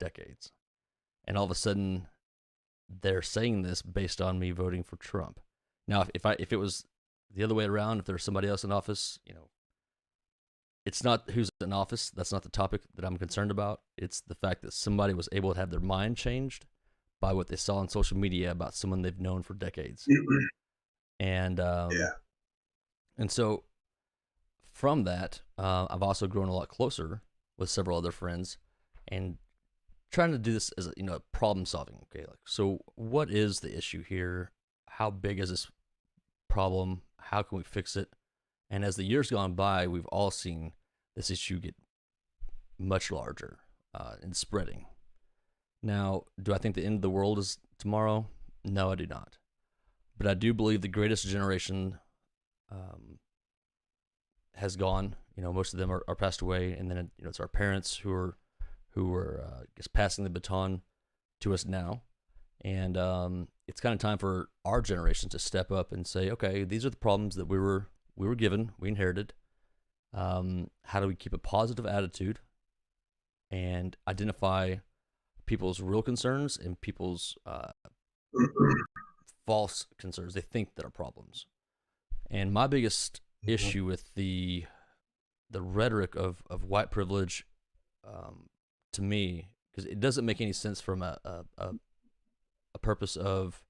decades. And all of a sudden, they're saying this based on me voting for Trump. Now, if it was the other way around, if there was somebody else in office, it's not who's in office. That's not the topic that I'm concerned about. It's the fact that somebody was able to have their mind changed by what they saw on social media about someone they've known for decades. And and so from that, I've also grown a lot closer with several other friends and trying to do this as a problem solving. Okay, so what is the issue here? How big is this problem? How can we fix it? And as the years gone by, we've all seen this issue get much larger and spreading. Now, do I think the end of the world is tomorrow? No, I do not. But I do believe the greatest generation has gone. Most of them are passed away, and then it's our parents who are passing the baton to us now. And it's kind of time for our generation to step up and say, okay, these are the problems that we were given, we inherited. How do we keep a positive attitude and identify people's real concerns and people's false concerns. They think that are problems. And my biggest issue with the rhetoric of white privilege, to me, because it doesn't make any sense from a purpose of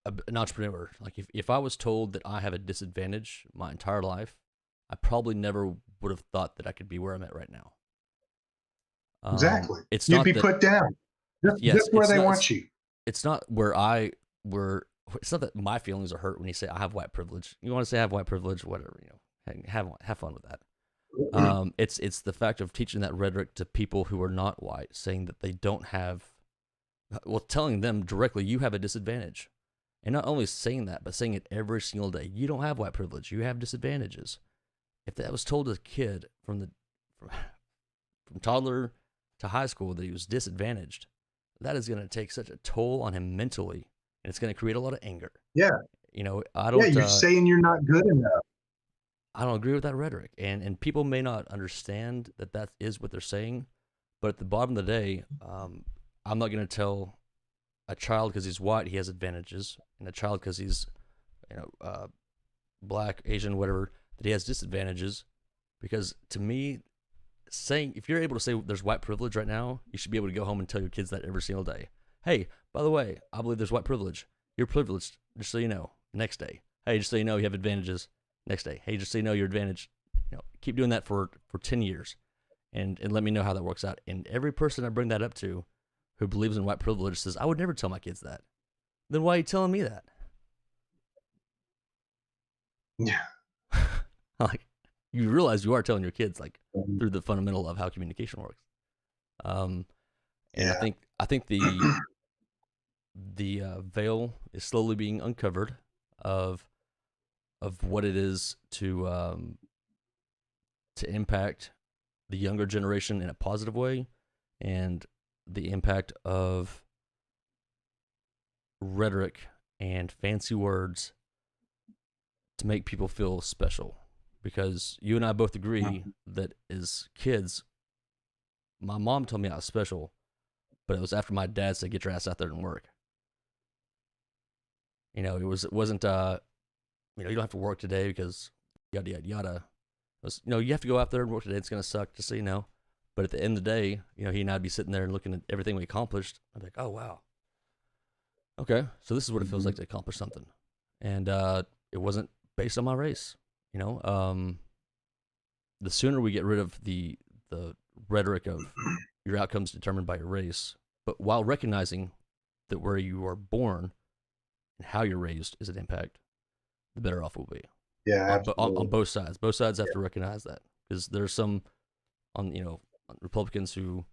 an entrepreneur. Like if I was told that I have a disadvantage my entire life, I probably never would have thought that I could be where I'm at right now. Exactly. It's You'd not be that. put down Yes, just where they want you. It's not where it's not that my feelings are hurt when you say I have white privilege. You want to say I have white privilege, whatever, have fun with that. It's the fact of teaching that rhetoric to people who are not white, saying that they don't have, well, telling them directly you have a disadvantage, and not only saying that, but saying it every single day. You don't have white privilege. You have disadvantages. If that was told to a kid from toddler to high school that he was disadvantaged, that is going to take such a toll on him mentally, and it's going to create a lot of anger. Yeah. I Yeah, don't. you're saying you're not good enough. I don't agree with that rhetoric, and people may not understand that is what they're saying, but at the bottom of the day, I'm not going to tell a child because he's white he has advantages, and a child because he's, black, Asian, whatever, that he has disadvantages, because to me, saying if you're able to say there's white privilege right now, you should be able to go home and tell your kids that every single day. Hey, by the way, I believe there's white privilege. You're privileged, just so you know. Next day, hey, just so you know, you have advantages. Next day, hey, just so you know your advantage. Keep doing that for 10 years, and let me know how that works out. And every person I bring that up to, who believes in white privilege, says I would never tell my kids that. Then why are you telling me that? Yeah. Like, you realize you are telling your kids, like, through the fundamental of how communication works. And Yeah. I think the veil is slowly being uncovered of what it is to impact the younger generation in a positive way, and the impact of rhetoric and fancy words to make people feel special. Because you and I both agree that as kids, my mom told me I was special, but it was after my dad said, "Get your ass out there and work." It wasn't you don't have to work today because yada yada yada. It was, you have to go out there and work today. It's gonna suck, just so you know. But at the end of the day, he and I'd be sitting there and looking at everything we accomplished. I'd be like, "Oh wow, okay, so this is what it feels like to accomplish something." And it wasn't based on my race. The sooner we get rid of the rhetoric of your outcomes determined by your race, but while recognizing that where you are born and how you're raised is an impact, the better off we'll be. Yeah, on both sides. Both sides have to recognize that, because there's some on Republicans who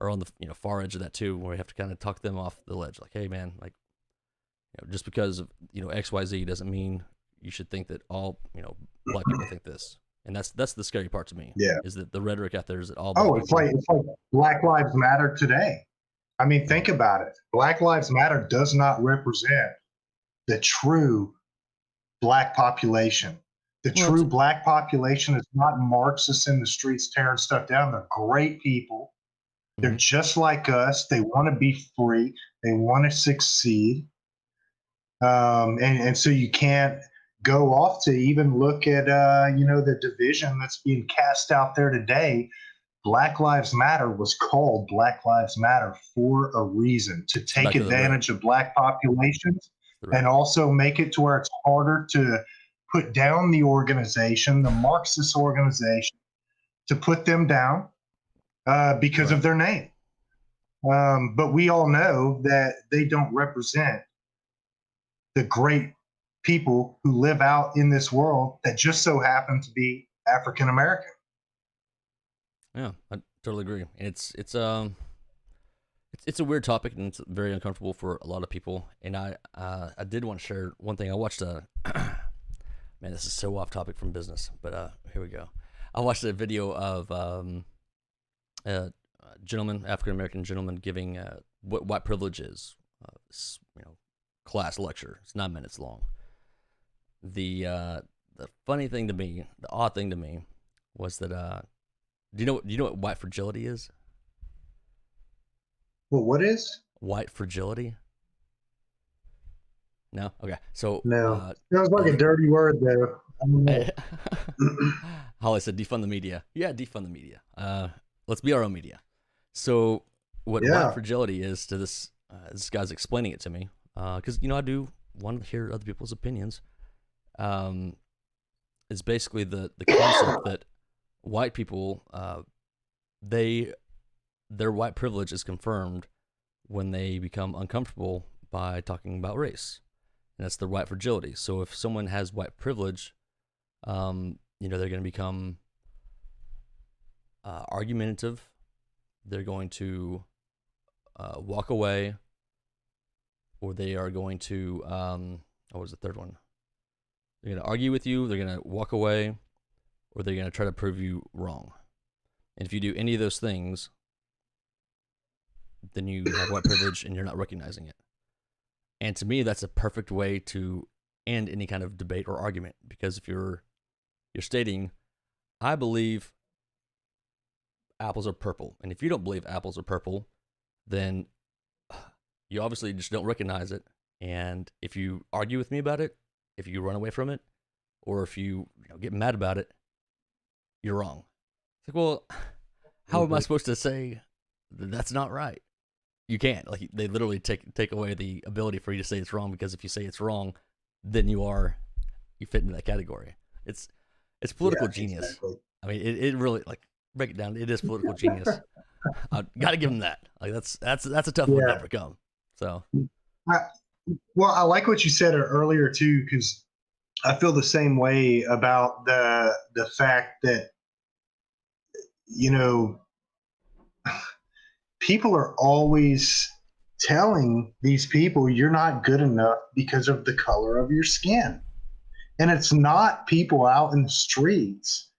are on the far edge of that too, where we have to kind of talk them off the ledge. Like, hey man, like, just because of XYZ doesn't mean you should think that all black people think this. And that's the scary part to me. Yeah. Is that the rhetoric out there is that all Oh, black it's like Black Lives Matter today. I mean, think about it. Black Lives Matter does not represent the true black population. The true black population is not Marxists in the streets tearing stuff down. They're great people. They're just like us. They want to be free. They want to succeed. And so you can't go off to even look at the division that's being cast out there today. Black Lives Matter was called Black Lives Matter for a reason, to take advantage of black populations and also make it to where it's harder to put down the organization, the Marxist organization, to put them down because of their name. But we all know that they don't represent the great people who live out in this world that just so happen to be African American. Yeah, I totally agree. And it's a weird topic, and it's very uncomfortable for a lot of people. And I did want to share one thing. I watched man, this is so off topic from business, but here we go. I watched a video of a gentleman, African American gentleman, giving what white privilege is. Class lecture. It's 9 minutes long. The funny thing to me, the odd thing to me, was that do you know what white fragility is? Well, what is White fragility? No. Okay. So, No, it was I like a think dirty word though. I don't know. Holly said defund the media. Yeah, defund the media. Let's be our own media. So, what white Yeah, fragility is to this guy's explaining it to me, because I do want to hear other people's opinions. Um, is basically the concept that white people, they their white privilege is confirmed when they become uncomfortable by talking about race, and that's their white fragility. So if someone has white privilege, they're going to become argumentative. They're going to walk away, or they are going to what was the third one? They're going to argue with you. They're going to walk away, or they're going to try to prove you wrong. And if you do any of those things, then you have white privilege and you're not recognizing it. And to me, that's a perfect way to end any kind of debate or argument, because if you're stating, I believe apples are purple, and if you don't believe apples are purple, then you obviously just don't recognize it. And if you argue with me about it, if you run away from it, or if you get mad about it, you're wrong. It's like, well, how am I mhm. supposed to say that that's not right? You can't. Like, they literally take away the ability for you to say it's wrong, because if you say it's wrong, then you fit into that category. It's it's Yeah, political genius. exactly. I mean, it really, like, break it down. It is political genius. I got to give him that. Like, that's a tough one to Yeah. overcome. So I, well, I like what you said earlier too, because I feel the same way about the fact that you know people are always telling these people you're not good enough because of the color of your skin. And it's not people out in the streets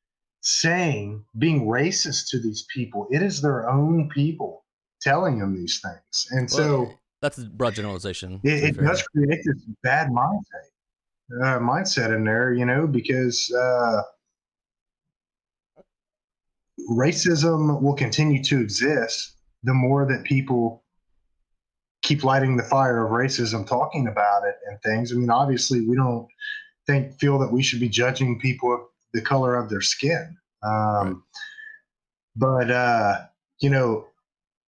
being racist to these people. It is their own people telling them these things. And well, so that's a broad generalization. To be it does fair, create this bad mindset in there, because racism will continue to exist the more that people keep lighting the fire of racism, talking about it and things. I mean, obviously, we don't feel that we should be judging people of the color of their skin. right? But you know,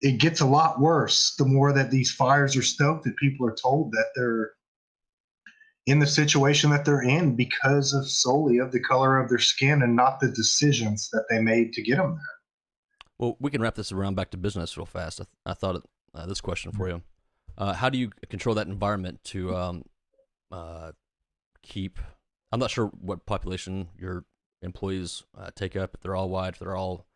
it gets a lot worse the more that these fires are stoked, that people are told that they're in the situation that they're in because of solely of the color of their skin and not the decisions that they made to get them Well, we can wrap this around back to business real fast. I thought this question there. for you: how do you control that environment to uh, keep? I'm not sure what population your employees take up. If they're all white, if they're all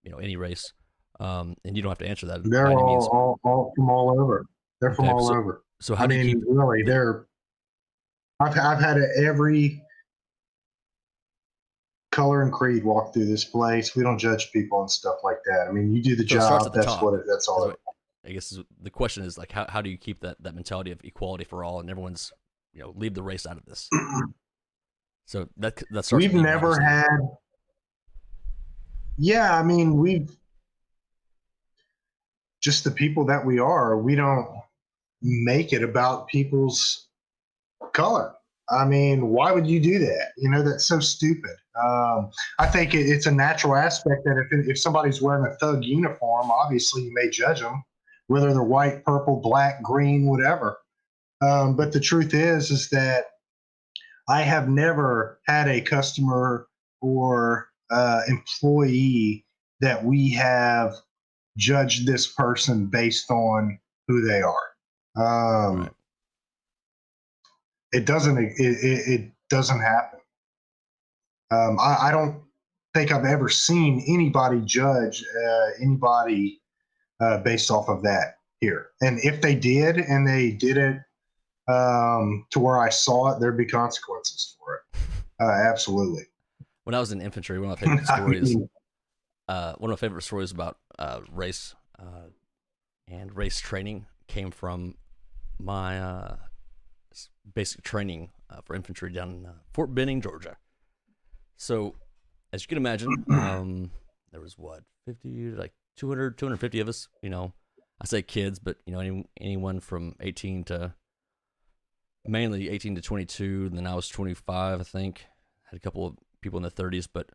any race, and you don't have to answer that They're by any means. all from all over. They're from Okay, all so over. how I do you mean, keep really, the? I've had every color and creed walk through this place. We don't judge people and stuff like that. I mean, you do the So it starts at job. the top. That's Is all. what I guess the question is, like, how do you keep that mentality of equality for all, and everyone's leave the race out of this. So that starts We've with you, never obviously. had. Yeah, I mean, we've just the people that we are. We don't make it about people's color. I mean, why would you do that? That's so stupid. I think it's a natural aspect that if somebody's wearing a thug uniform, obviously you may judge them, whether they're white, purple, black, green, whatever. But the truth is that I have never had a customer or employee that we have judged this person based on who they are. Right. It doesn't happen. I don't think I've ever seen anybody judge anybody based off of that here. And if they did, and they did it to where I saw it, there'd be consequences for it. Absolutely. When I was in infantry, one of my favorite I stories, mean, about race and race training came from my basic training for infantry down in Fort Benning, Georgia. So, as you can imagine, there was what 50, like 200, 250 of us. I say kids, but anyone from 18 to mainly 18 to 22. And then I was 25, I think. Had a couple of people in the 30s, but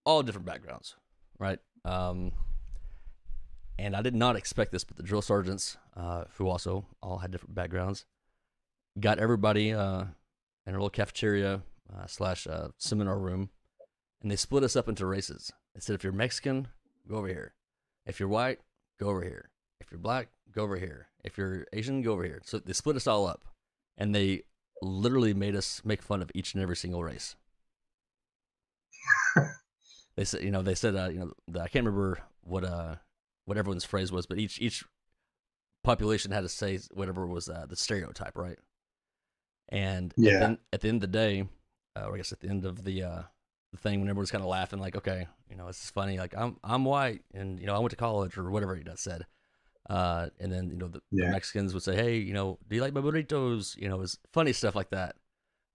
all different backgrounds, right? And I did not expect this, but the drill sergeants, who also all had different backgrounds, got everybody in a little cafeteria slash seminar room, and they split us up into races. They said, if you're Mexican, go over here. If you're white, go over here. If you're black, go over here. If you're Asian, go over here. So they split us all up, and they literally made us make fun of each and every single race. They said, I can't remember what everyone's phrase was, but each population had to say whatever was the stereotype, right? And Yeah. at the end of the day, or I guess at the end of the thing, when everyone's kind of laughing, like, okay, this is funny. Like, I'm white, and I went to college, or whatever he does said. And then the Mexicans would say, hey, do you like my burritos? It was funny stuff like that.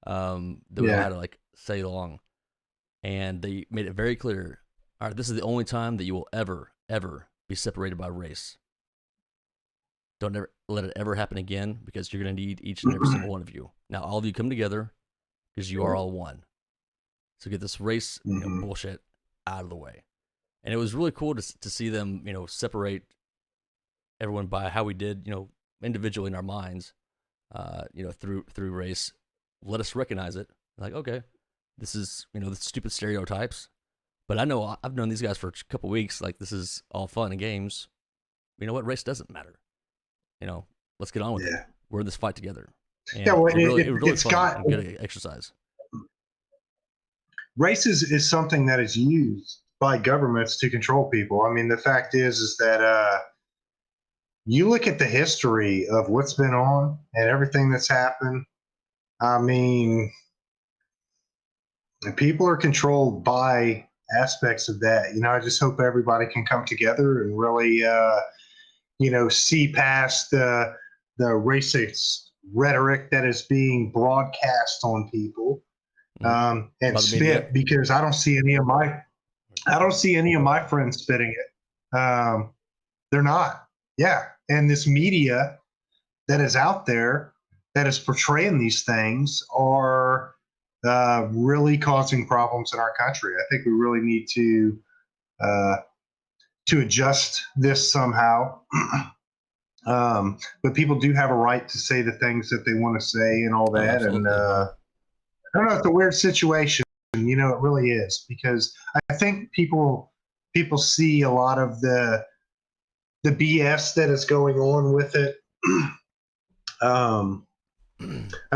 That we all had to like say along, and they made it very clear. All right, this is the only time that you will ever be separated by race. Don't ever let it ever happen again, because you're going to need each and every single one of you. Now, all of you come together because you are all one. So get this race bullshit out of the way. And it was really cool to see them, separate everyone by how we did, individually in our minds, through race. Let us recognize it. Like, okay, this is, the stupid stereotypes. But I know I've known these guys for a couple weeks. Like, this is all fun and games. You know what? Race doesn't matter. Let's get on with it. We're in this fight together. And well, it was really fun and good exercise. Race is something that is used by governments to control people. I mean, the fact is that you look at the history of what's been on and everything that's happened. I mean, people are controlled by aspects of that. I just hope everybody can come together and really, see past the racist rhetoric that is being broadcast on people, and spit, because I don't see any of my friends spitting it. They're not. Yeah, and this media that is out there that is portraying these things are really causing problems in our country. I think we really need to adjust this somehow. But people do have a right to say the things that they want to say and all that. And I don't know, it's a weird situation. It really is, because I think people see a lot of the BS that is going on with it. I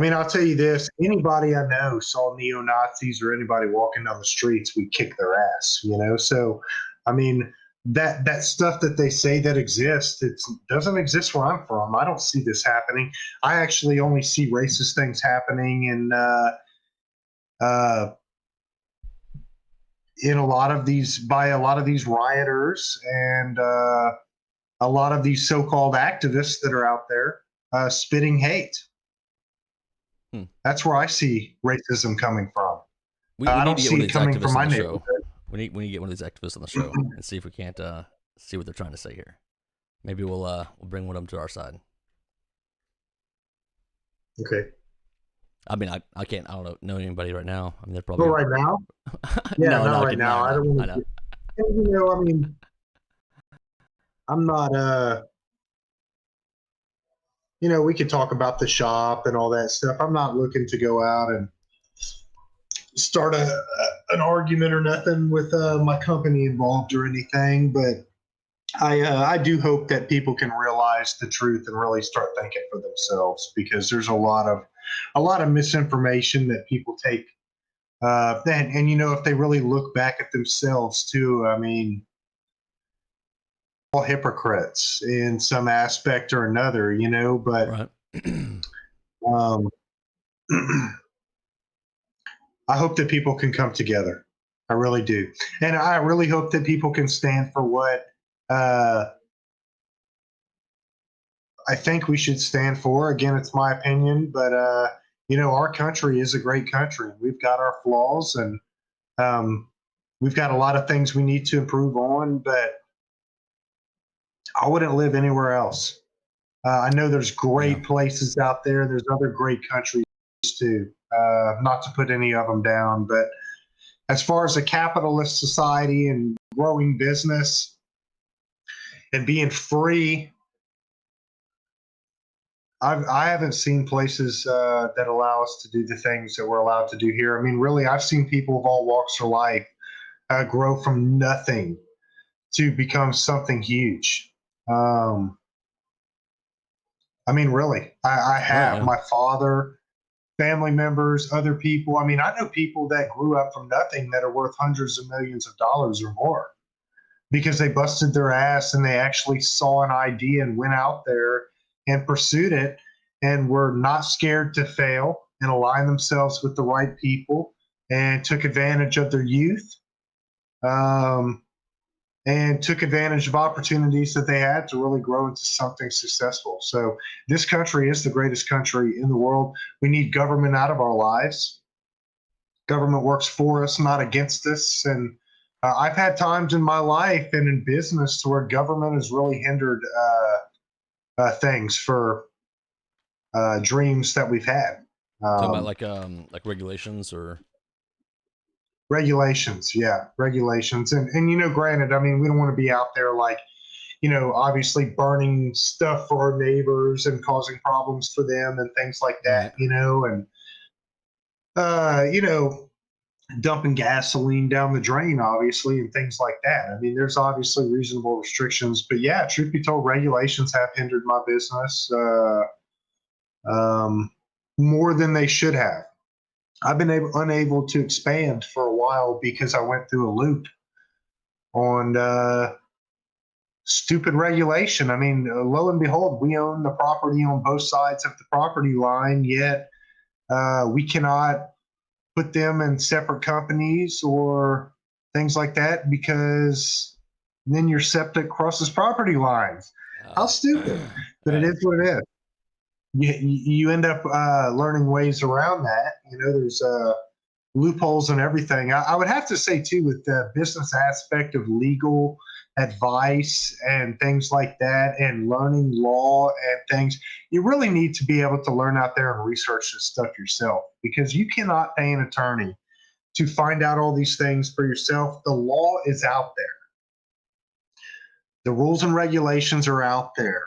mean, I'll tell you this: anybody I know saw neo-Nazis or anybody walking down the streets, we kick their ass. So I mean, that stuff that they say that exists, it doesn't exist where I'm from. I don't see this happening. I actually only see racist things happening in a lot of these rioters and a lot of these so-called activists that are out there spitting hate. That's where I see racism coming from. I don't see it coming from my neighborhood. We need to get one of these activists on the show and see if we can't see what they're trying to say here. Maybe we'll bring one of them to our side. Okay. I mean, I can't. I don't know anybody right now. I mean, they're probably right now. Yeah, no, not right now. I don't want to. I mean, I'm not. We could talk about the shop and all that stuff. I'm not looking to go out and start an argument or nothing with my company involved or anything, but I do hope that people can realize the truth and really start thinking for themselves, because there's a lot of misinformation that people take. And if they really look back at themselves too, I mean, all hypocrites in some aspect or another, but right. I hope that people can come together. I really do. And I really hope that people can stand for what I think we should stand for. Again, it's my opinion, but our country is a great country. We've got our flaws, and we've got a lot of things we need to improve on, but I wouldn't live anywhere else. I know there's Yeah. great places out there. There's other great countries too. Not to put any of them down, but as far as a capitalist society and growing business and being free, I haven't seen places that allow us to do the things that we're allowed to do here. I mean, really, I've seen people of all walks of life grow from nothing to become something huge. Um, I mean, really, I Right. have Yeah. my father, family members, other people. I mean, I know people that grew up from nothing that are worth hundreds of millions of dollars or more because they busted their ass and they actually saw an idea and went out there and pursued it and were not scared to fail and align themselves with the right people and took advantage of their youth, um, and took advantage of opportunities that they had to really grow into something successful. So this country is the greatest country in the world. We need government out of our lives. Government works for us, not against us. And I've had times in my life and in business where government has really hindered things for dreams that we've had. Talking about Um, like regulations or Regulations, yeah, regulations. And, granted, I mean, we don't want to be out there like, obviously burning stuff for our neighbors and causing problems for them and things like that, right. and, uh, you know, dumping gasoline down the drain, obviously, and things like that. I mean, there's obviously reasonable restrictions, but yeah, truth be told, regulations have hindered my business um, more than they should have. I've been unable to expand for a while because I went through a loop on stupid regulation. I mean, lo and behold, we own the property on both sides of the property line, yet we cannot put them in separate companies or things like that because then your septic crosses property lines. How stupid! But it Right. is what it is. You end up learning ways around that. There's loopholes and everything. I would have to say too, with the business aspect of legal advice and things like that, and learning law and things, you really need to be able to learn out there and research this stuff yourself because you cannot pay an attorney to find out all these things for yourself. The law is out there. The rules and regulations are out there.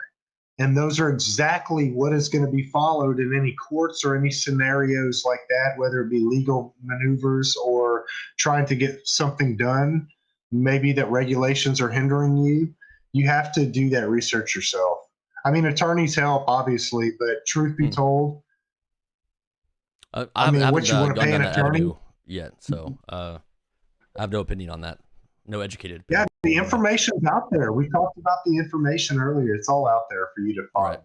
And those are exactly what is going to be followed in any courts or any scenarios like that, whether it be legal maneuvers or trying to get something done, maybe that regulations are hindering you. You have to do that research yourself. I mean, attorneys help, obviously, but truth be Hmm. told, I I haven't, I mean, haven't what you want to gone pay down an that attorney? avenue yet, so I have no opinion on that. No educated Yeah, opinion the on that. information's out there. We talked about the information earlier. It's all out there for you to Right.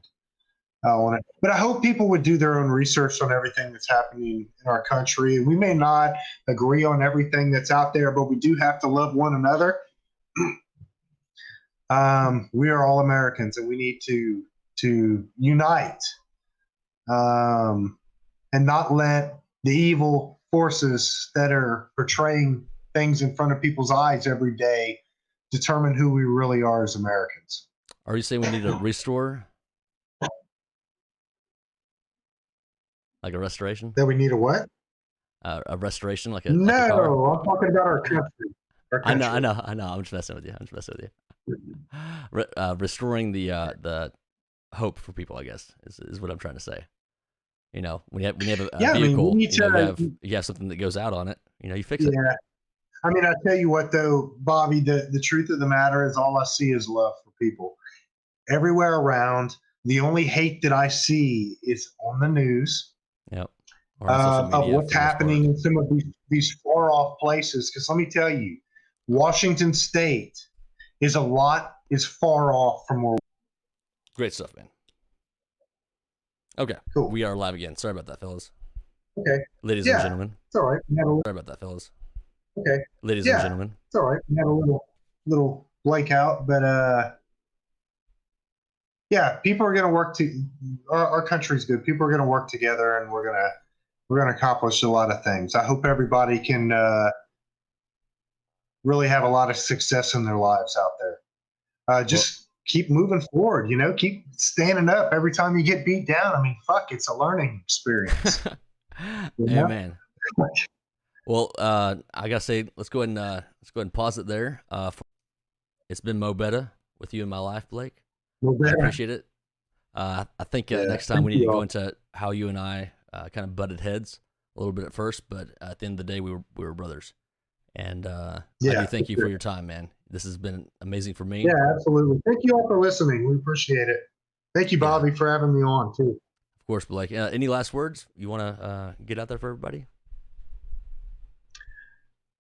find on it. But I hope people would do their own research on everything that's happening in our country. We may not agree on everything that's out there, but we do have to love one another. We are all Americans, and we need to unite, um, and not let the evil forces that are portraying things in front of people's eyes every day determine who we really are as Americans. Are you saying we need a restore, like a restoration, That we need a what? a restoration, like a car? No, I'm talking about our country. Our I know, I country. know, I know. I'm just messing with you. I'm just messing with you. Restoring the hope for people, I guess, is what I'm trying to say. When you have a Yeah, I mean, we vehicle, need to. you have something that goes out on it. You fix it. Yeah, I mean, I tell you what, though, Bobby, the truth of the matter is, all I see is love for people everywhere around. The only hate that I see is on the news, Yep. Or on social of media what's for the most part. happening in some of these far off places. Because let me tell you, Washington State is far off from where. Great stuff, man. Okay, Cool. we are live again. Sorry about that, fellas. Okay. Ladies and Yeah, gentlemen. it's all right. Sorry about that, fellas. Okay. Ladies and Yeah, gentlemen. it's all right. We had a little blank out, but yeah, people are going to work to. Our country's good. People are going to work together, and we're gonna accomplish a lot of things. I hope everybody can really have a lot of success in their lives out there. Well, Just keep moving forward. Keep standing up every time you get beat down. I mean, fuck, it's a learning experience. Amen. Well, I gotta say, let's go ahead and pause it there. It's been Mo Betta with you in my life, Blake. I appreciate it. I think next time we need to go into how you and I kind of butted heads a little bit at first, but at the end of the day, we were brothers. And I do thank you for your time, man. This has been amazing for me. Yeah, absolutely. Thank you all for listening. We appreciate it. Thank you, Bobby, for having me on too. Of course, Blake. Any last words you want to get out there for everybody?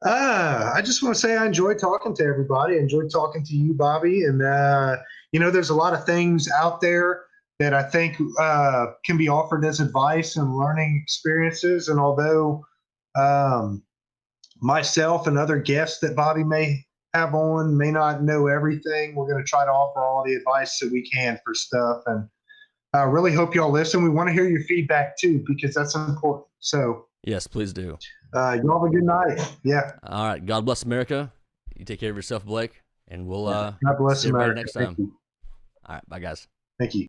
I just want to say I enjoyed talking to everybody. I enjoyed talking to you, Bobby. And, there's a lot of things out there that I think can be offered as advice and learning experiences. And although myself and other guests that Bobby may have on may not know everything, we're going to try to offer all the advice that we can for stuff. And I really hope y'all listen. We want to hear your feedback too, because that's important. So yes, please do. Y'all have a good night. Yeah. All right. God bless America. You take care of yourself, Blake, and we'll God bless see everybody America. next time. All right. Bye, guys. Thank you.